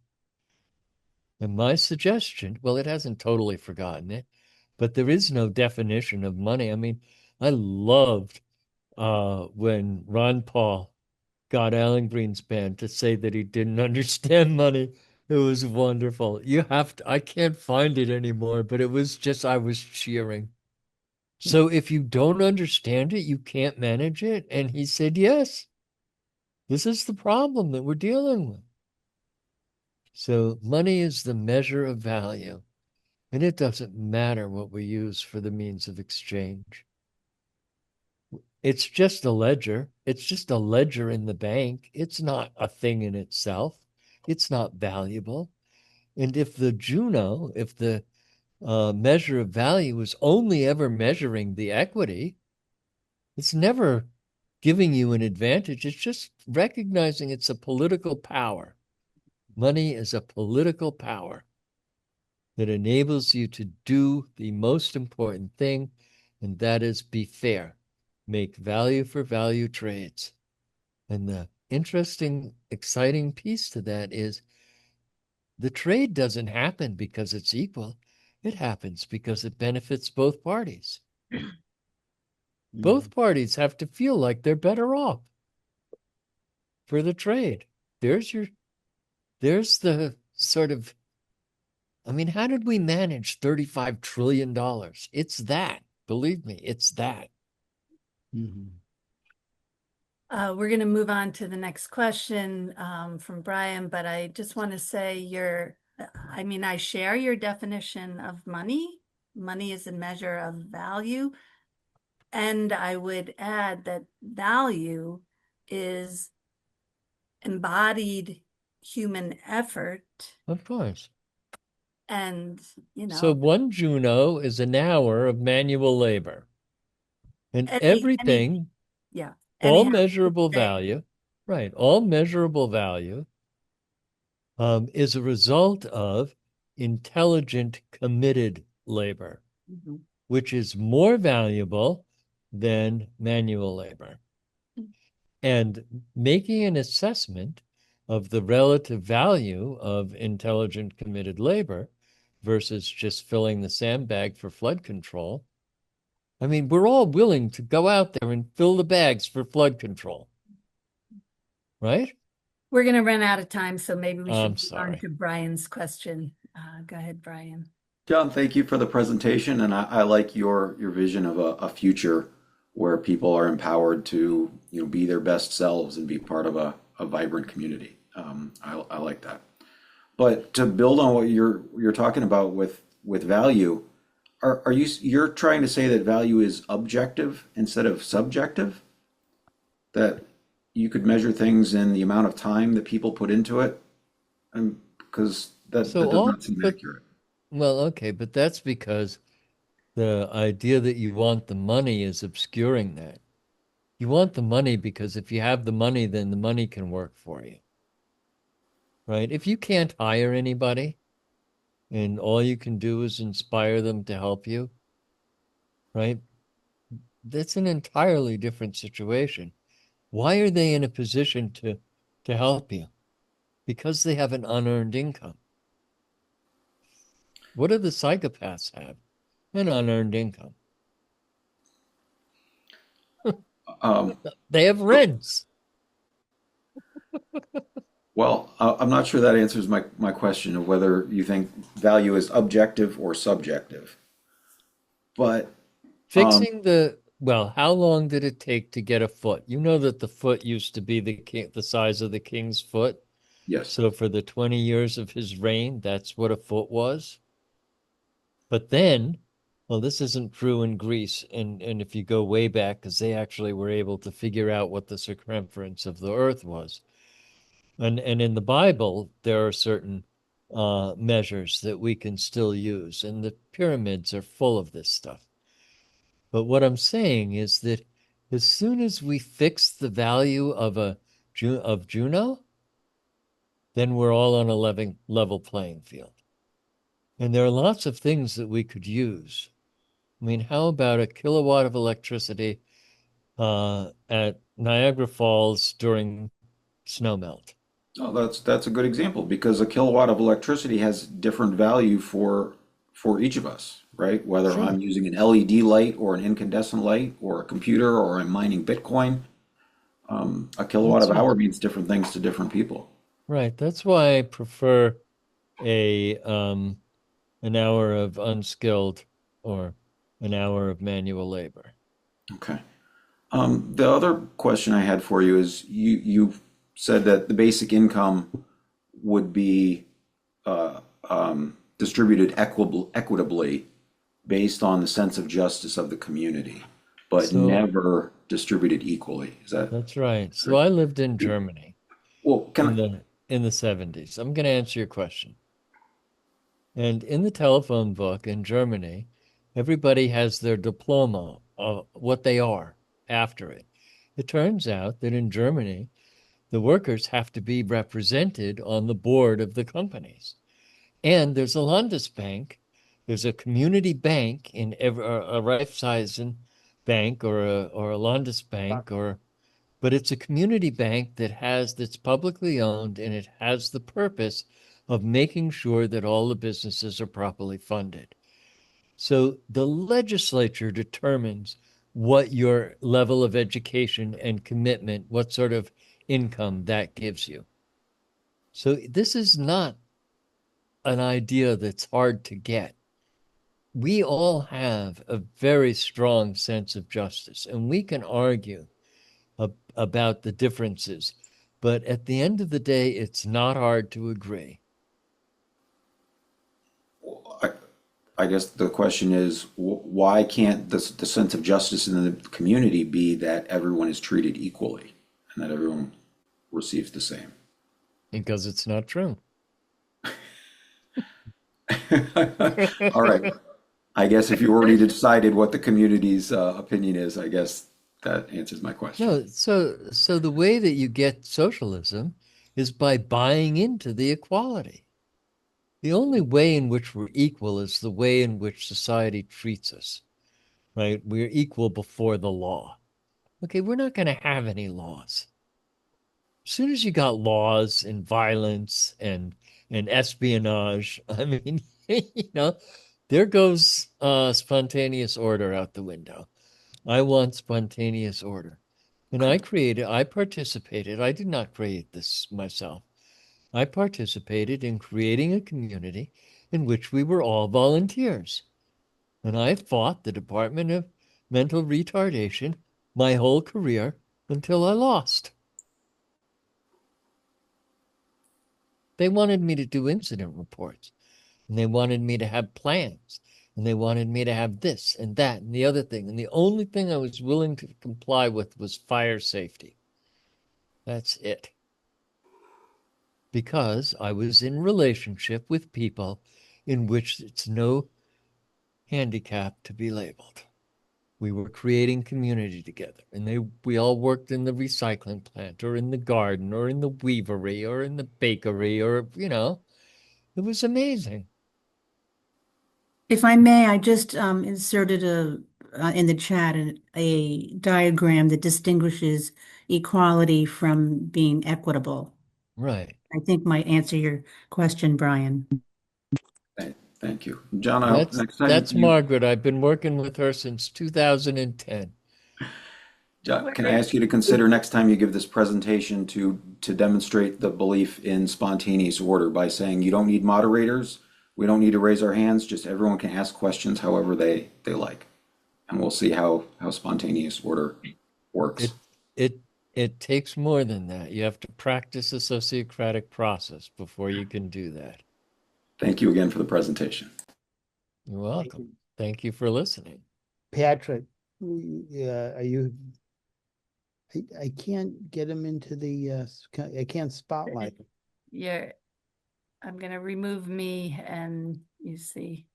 And my suggestion, well, it hasn't totally forgotten it, but there is no definition of money. I mean, I loved when Ron Paul got Alan Greenspan to say that he didn't understand money. It was wonderful. I can't find it anymore, but it was just, I was cheering. So if you don't understand it, you can't manage it. And he said, yes, this is the problem that we're dealing with. So money is the measure of value, and it doesn't matter what we use for the means of exchange. It's just a ledger. It's just a ledger in the bank. It's not a thing in itself. It's not valuable. And if the Juno, if the measure of value is only ever measuring the equity, it's never giving you an advantage. It's just recognizing it's a political power. Money is a political power that enables you to do the most important thing, and that is be fair. Make value for value trades. And the interesting, exciting piece to that is the trade doesn't happen because it's equal. It happens because it benefits both parties. Both parties have to feel like they're better off for the trade. There's the sort of, I mean, how did we manage $35 trillion? It's that, believe me, it's that. We're going to move on to the next question from Brian, but I just want to say I share your definition of money. Money is a measure of value. And I would add that value is embodied human effort. Of course. And, So one Juno is an hour of manual labor. And everything, all measurable value, right, all measurable value is a result of intelligent, committed labor, which is more valuable than manual labor. And making an assessment of the relative value of intelligent, committed labor versus just filling the sandbag for flood control. I mean, we're all willing to go out there and fill the bags for flood control, right? We're going to run out of time, so maybe we should move on sorry. to Brian's question. Go ahead, Brian. John, thank you for the presentation, and I like your vision of a future where people are empowered to be their best selves and be part of a vibrant community. I like that. But to build on what you're talking about with value, you're trying to say that value is objective instead of subjective? That you could measure things in the amount of time that people put into it? Because that does not seem accurate. Well, okay, but that's because the idea that you want the money is obscuring that. You want the money because if you have the money, then the money can work for you, right? If you can't hire anybody and all you can do is inspire them to help you, right? That's an entirely different situation. Why are they in a position to help you? Because they have an unearned income. What do the psychopaths have? An unearned income. They have rents. Well, I'm not sure that answers my question of whether you think value is objective or subjective. But fixing how long did it take to get a foot? You know that the foot used to be the size of the king's foot. Yes. So for the 20 years of his reign, that's what a foot was. But then, well, this isn't true in Greece. And if you go way back, because they actually were able to figure out what the circumference of the earth was. And in the Bible, there are certain measures that we can still use, and the pyramids are full of this stuff. But what I'm saying is that as soon as we fix the value of Juno, then we're all on a level playing field. And there are lots of things that we could use. I mean, how about a kilowatt of electricity at Niagara Falls during snowmelt? Oh, that's a good example because a kilowatt of electricity has different value for each of us, right? Whether Sure. I'm using an LED light or an incandescent light or a computer or I'm mining Bitcoin, a kilowatt That's of right. hour means different things to different people. Right. That's why I prefer a an hour of unskilled or an hour of manual labor. Okay. The other question I had for you is you said that the basic income would be distributed equitably based on the sense of justice of the community, but So never distributed equally. Is that that's right. So I lived in Germany well? in the 70s. I'm going to answer your question. And in the telephone book in Germany, everybody has their diploma of what they are after it. It turns out that in Germany, the workers have to be represented on the board of the companies. And there's a Landesbank, there's a community bank in every, a Raiffeisen bank or a Landesbank but it's a community bank that's publicly owned and it has the purpose of making sure that all the businesses are properly funded. So the legislature determines what your level of education and commitment, what sort of income that gives you. So this is not an idea that's hard to get. We all have a very strong sense of justice, and we can argue about the differences. But at the end of the day, it's not hard to agree. I, I guess the question is why can't the sense of justice in the community be that everyone is treated equally and that everyone receives the same? Because it's not true. All right. I guess if you already decided what the community's opinion is, I guess that answers my question. No, so the way that you get socialism is by buying into the equality. The only way in which we're equal is the way in which society treats us, right? We're equal before the law. Okay, we're not going to have any laws. As soon as you got laws and violence and espionage, I mean, there goes spontaneous order out the window. I want spontaneous order. And Okay. I participated. I did not create this myself. I participated in creating a community in which we were all volunteers. And I fought the Department of Mental Retardation my whole career until I lost. They wanted me to do incident reports, and they wanted me to have plans, and they wanted me to have this and that and the other thing. And the only thing I was willing to comply with was fire safety. That's it. Because I was in relationship with people in which it's no handicap to be labeled. We were creating community together, and we all worked in the recycling plant or in the garden or in the weavery or in the bakery or, it was amazing. If I may, I just inserted in the chat a diagram that distinguishes equality from being equitable. Right. I think might answer your question, Brian. Thank you. John, next time That's Margaret. I've been working with her since 2010. John, can I ask you to consider next time you give this presentation to demonstrate the belief in spontaneous order by saying you don't need moderators, we don't need to raise our hands, just everyone can ask questions however they like. And we'll see how spontaneous order works. It it takes more than that. You have to practice a sociocratic process before you can do that. Thank you again for the presentation. You're welcome. Thank you for listening. Patrick, are you? I can't get him into the. I can't spotlight him. I'm going to remove me and you see.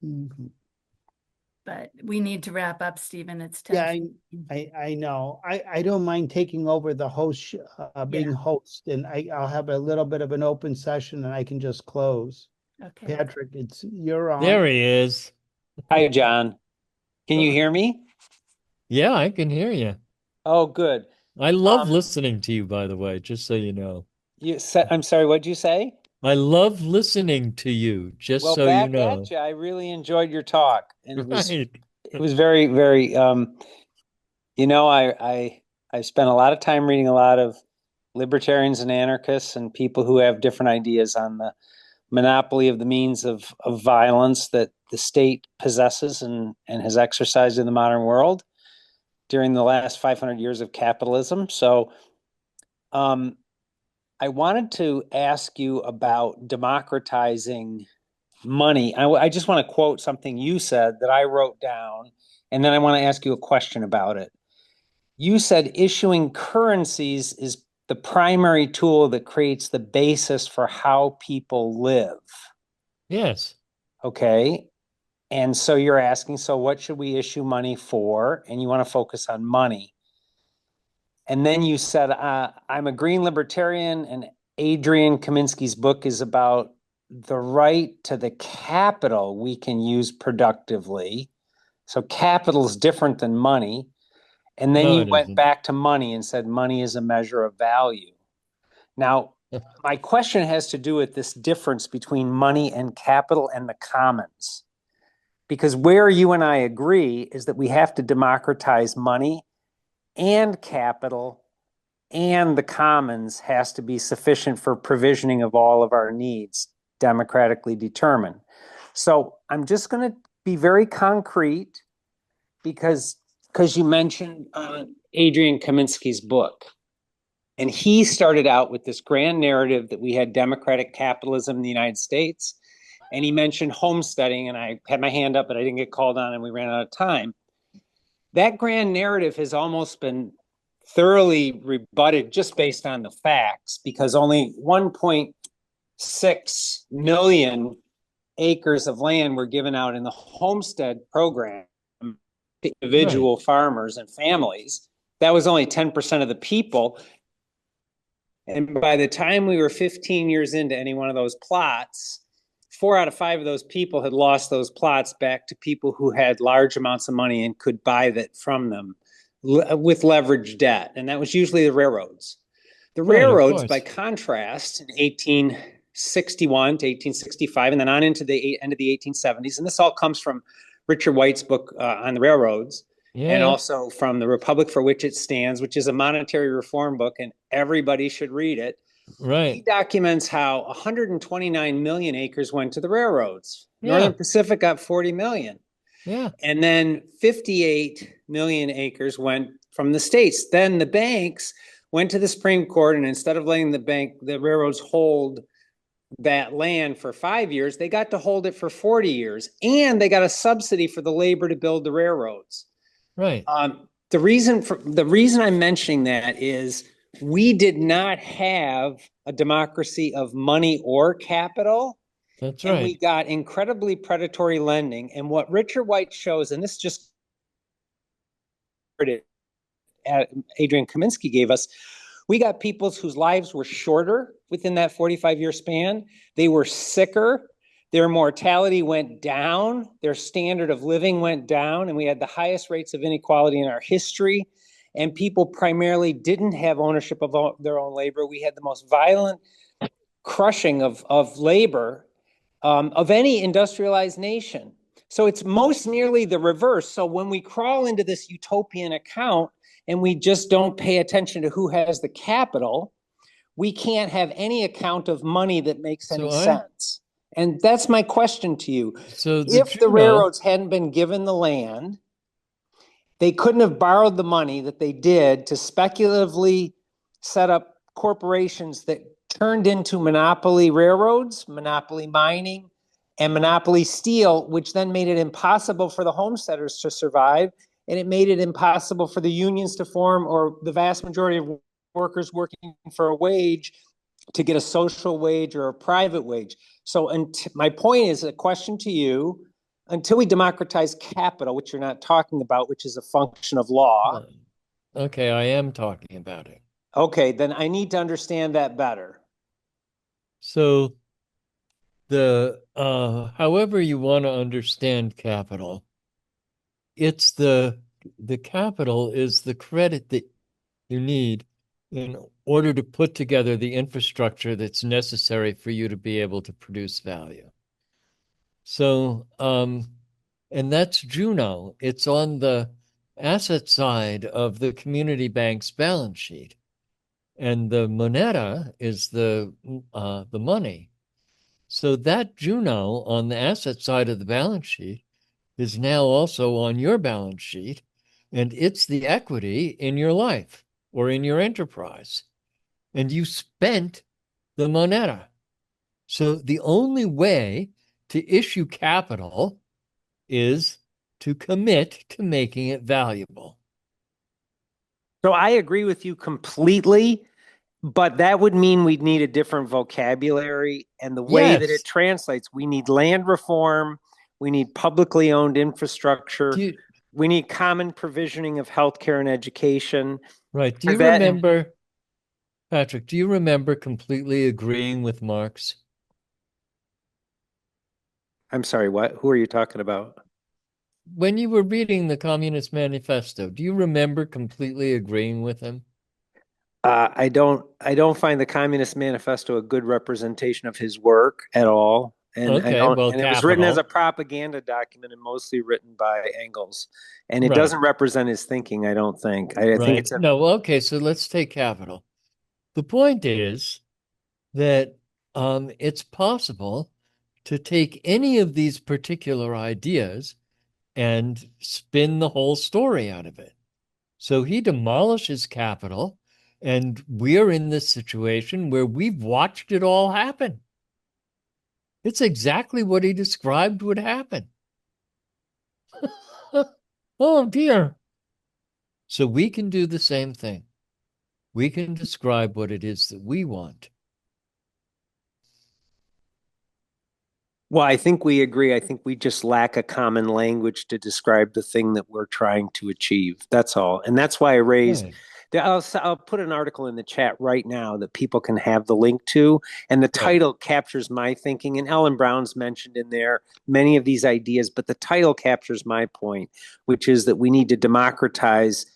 Mhm. But we need to wrap up, Stephen. It's 10. Yeah, I know. I don't mind taking over the host, being host, and I'll have a little bit of an open session, and I can just close. Okay. Patrick, you're on. There he is. Hi, John. Can you hear me? Yeah, I can hear you. Oh, good. I love listening to you, by the way, just so you know. I'm sorry, what'd you say? I love listening to you, just Well, so you back know. at you. I really enjoyed your talk, and Right. it was very, very. I've spent a lot of time reading a lot of libertarians and anarchists and people who have different ideas on the monopoly of the means of violence that the state possesses and has exercised in the modern world during the last 500 years of capitalism. So, I wanted to ask you about democratizing money. I just want to quote something you said that I wrote down, and then I want to ask you a question about it. You said issuing currencies is the primary tool that creates the basis for how people live. Yes. Okay. And so you're asking, so what should we issue money for? And you want to focus on money. And then you said, I'm a green libertarian, and Adrian Kaminsky's book is about the right to the capital we can use productively. So capital is different than money. And then No, you it went isn't. back to money and said money is a measure of value. Now, my question has to do with this difference between money and capital and the commons. Because where you and I agree is that we have to democratize money and capital, and the commons has to be sufficient for provisioning of all of our needs, democratically determined. So I'm just going to be very concrete because you mentioned Adrian Kaminsky's book. And he started out with this grand narrative that we had democratic capitalism in the United States. And he mentioned homesteading, and I had my hand up, but I didn't get called on and we ran out of time. That grand narrative has almost been thoroughly rebutted just based on the facts, because only 1.6 million acres of land were given out in the homestead program to individual farmers and families. That was only 10% of the people. And by the time we were 15 years into any one of those plots, 4 out of 5 of those people had lost those plots back to people who had large amounts of money and could buy that from them with leveraged debt. And that was usually the railroads. The railroads, by contrast, in 1861 to 1865, and then on into the end of the 1870s, and this all comes from Richard White's book on the railroads, and also from The Republic for Which It Stands, which is a monetary reform book, and everybody should read it. Right. He documents how 129 million acres went to the railroads. Northern Pacific got 40 million. Yeah. And then 58 million acres went from the states. Then the banks went to the Supreme Court, and instead of letting the railroads hold that land for 5 years, they got to hold it for 40 years. And they got a subsidy for the labor to build the railroads. Right. The reason I'm mentioning that is we did not have a democracy of money or capital. That's and right. we got incredibly predatory lending. And what Richard White shows, and this just Adrian Kaminsky gave us, we got people whose lives were shorter within that 45-year span. They were sicker. Their mortality went down. Their standard of living went down. And we had the highest rates of inequality in our history. And people primarily didn't have ownership of their own labor. We had the most violent crushing of labor of any industrialized nation. So it's most nearly the reverse. So when we crawl into this utopian account and we just don't pay attention to who has the capital, we can't have any account of money that makes any sense. And that's my question to you. So if the railroads hadn't been given the land They couldn't have borrowed the money that they did to speculatively set up corporations that turned into monopoly railroads, monopoly mining, and monopoly steel, which then made it impossible for the homesteaders to survive. And it made it impossible for the unions to form, or the vast majority of workers working for a wage to get a social wage or a private wage. So my point is, a question to you, until we democratize capital, which you're not talking about, which is a function of law. Okay, I am talking about it. Okay, then I need to understand that better. So however you want to understand capital, it's the capital is the credit that you need in order to put together the infrastructure that's necessary for you to be able to produce value. So, and that's Juno. It's on the asset side of the community bank's balance sheet. And the Moneta is the money. So that Juno on the asset side of the balance sheet is now also on your balance sheet, and it's the equity in your life or in your enterprise. And you spent the Moneta. So the only way to issue capital is to commit to making it valuable. So I agree with you completely, but that would mean we'd need a different vocabulary, and the way that it translates, we need land reform, we need publicly owned infrastructure, we need common provisioning of healthcare and education. Right. Do you remember, Patrick, do you remember completely agreeing with Marx? I'm sorry, what? Who are you talking about? When you were reading the Communist Manifesto, do you remember completely agreeing with him? I don't find the Communist Manifesto a good representation of his work at all. And okay, and it was written as a propaganda document and mostly written by Engels. And it doesn't represent his thinking, I don't think. I think it's no, okay, so let's take capital. The point is that it's possible to take any of these particular ideas and spin the whole story out of it. So he demolishes capital, and we're in this situation where we've watched it all happen. It's exactly what he described would happen. Oh, dear. So we can do the same thing. We can describe what it is that we want. Well, I think we agree. I think we just lack a common language to describe the thing that we're trying to achieve. That's all. And that's why I raised, I'll put an article in the chat right now that people can have the link to. And the title captures my thinking. And Ellen Brown's mentioned in there many of these ideas, but the title captures my point, which is that we need to democratize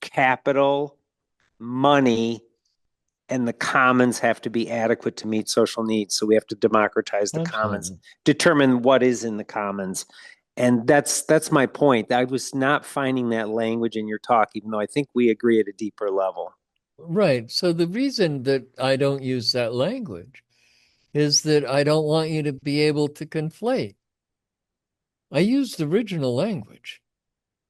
capital, money, and the commons have to be adequate to meet social needs. So we have to democratize the commons, determine what is in the commons. And that's my point. I was not finding that language in your talk, even though I think we agree at a deeper level. Right. So the reason that I don't use that language is that I don't want you to be able to conflate. I used original language.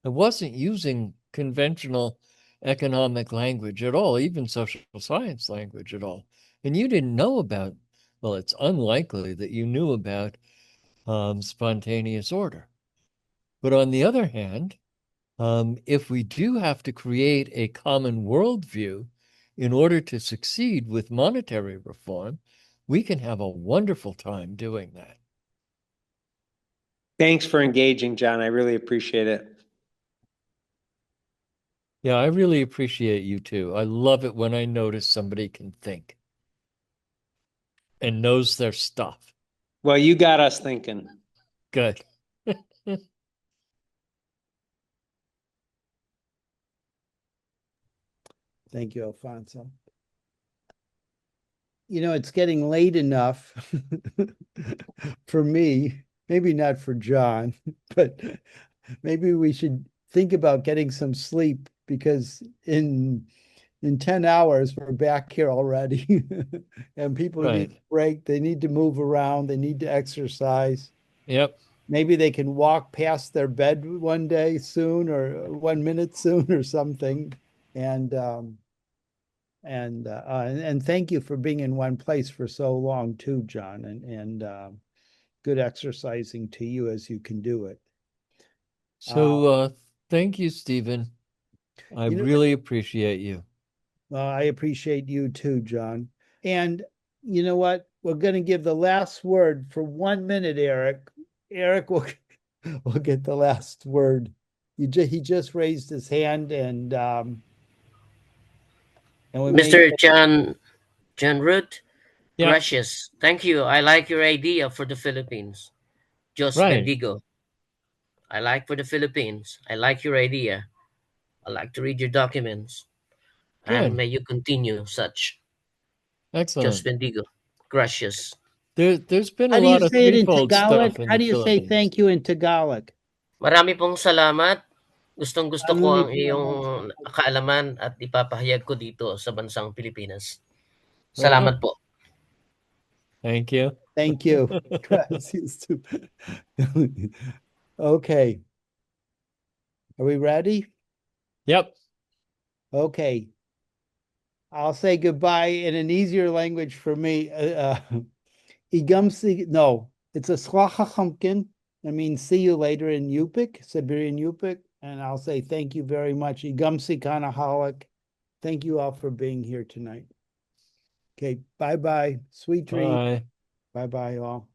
I wasn't using conventional economic language at all, even social science language at all. And you didn't know about, well, it's unlikely that you knew about spontaneous order. But on the other hand, if we do have to create a common worldview in order to succeed with monetary reform, we can have a wonderful time doing that. Thanks for engaging, John. I really appreciate it. Yeah, I really appreciate you too. I love it when I notice somebody can think and knows their stuff. Well, you got us thinking. Good. Thank you, Alfonso. You know, it's getting late enough for me, maybe not for John, but maybe we should think about getting some sleep, because in 10 hours we're back here already. And people need a break, they need to move around, they need to exercise. Yep. maybe they can walk past their bed one day soon, or 1 minute soon, or something. And thank you for being in one place for so long too, John, and good exercising to you as you can do it. So thank you, Stephen. I You know, really appreciate you. I appreciate you too, John. And you know what? We're going to give the last word for 1 minute, Eric. Eric will get the last word. He just raised his hand, and we may. Mr. John Root, Yeah, gracious. Thank you. I like your idea for the Philippines. Just right. Bendigo. I like for the Philippines. I like your idea. I like to read your documents. And Good. may you continue such. Just Excellent. Bendigo. Gracious. There's been a How do you lot of say it in threefold Tagalog? stuff in How the do you say Philippines. thank you in Tagalog? Marami pong salamat. Gustong-gusto ko Marami ang po iyong salamat. kaalaman at ipapahayag ko dito sa bansang Pilipinas. Oh, Salamat po. thank you. Thank you. Gracias too. Okay. Are we ready? Yep. Okay. I'll say goodbye in an easier language for me. Igamsi, no, it's a Slachachumpkin. I mean, see you later in Yupik, Siberian Yupik. And I'll say thank you very much. Igamsi Kanahalik. Thank you all for being here tonight. Okay, bye-bye. Sweet dreams. Bye. Bye-bye all.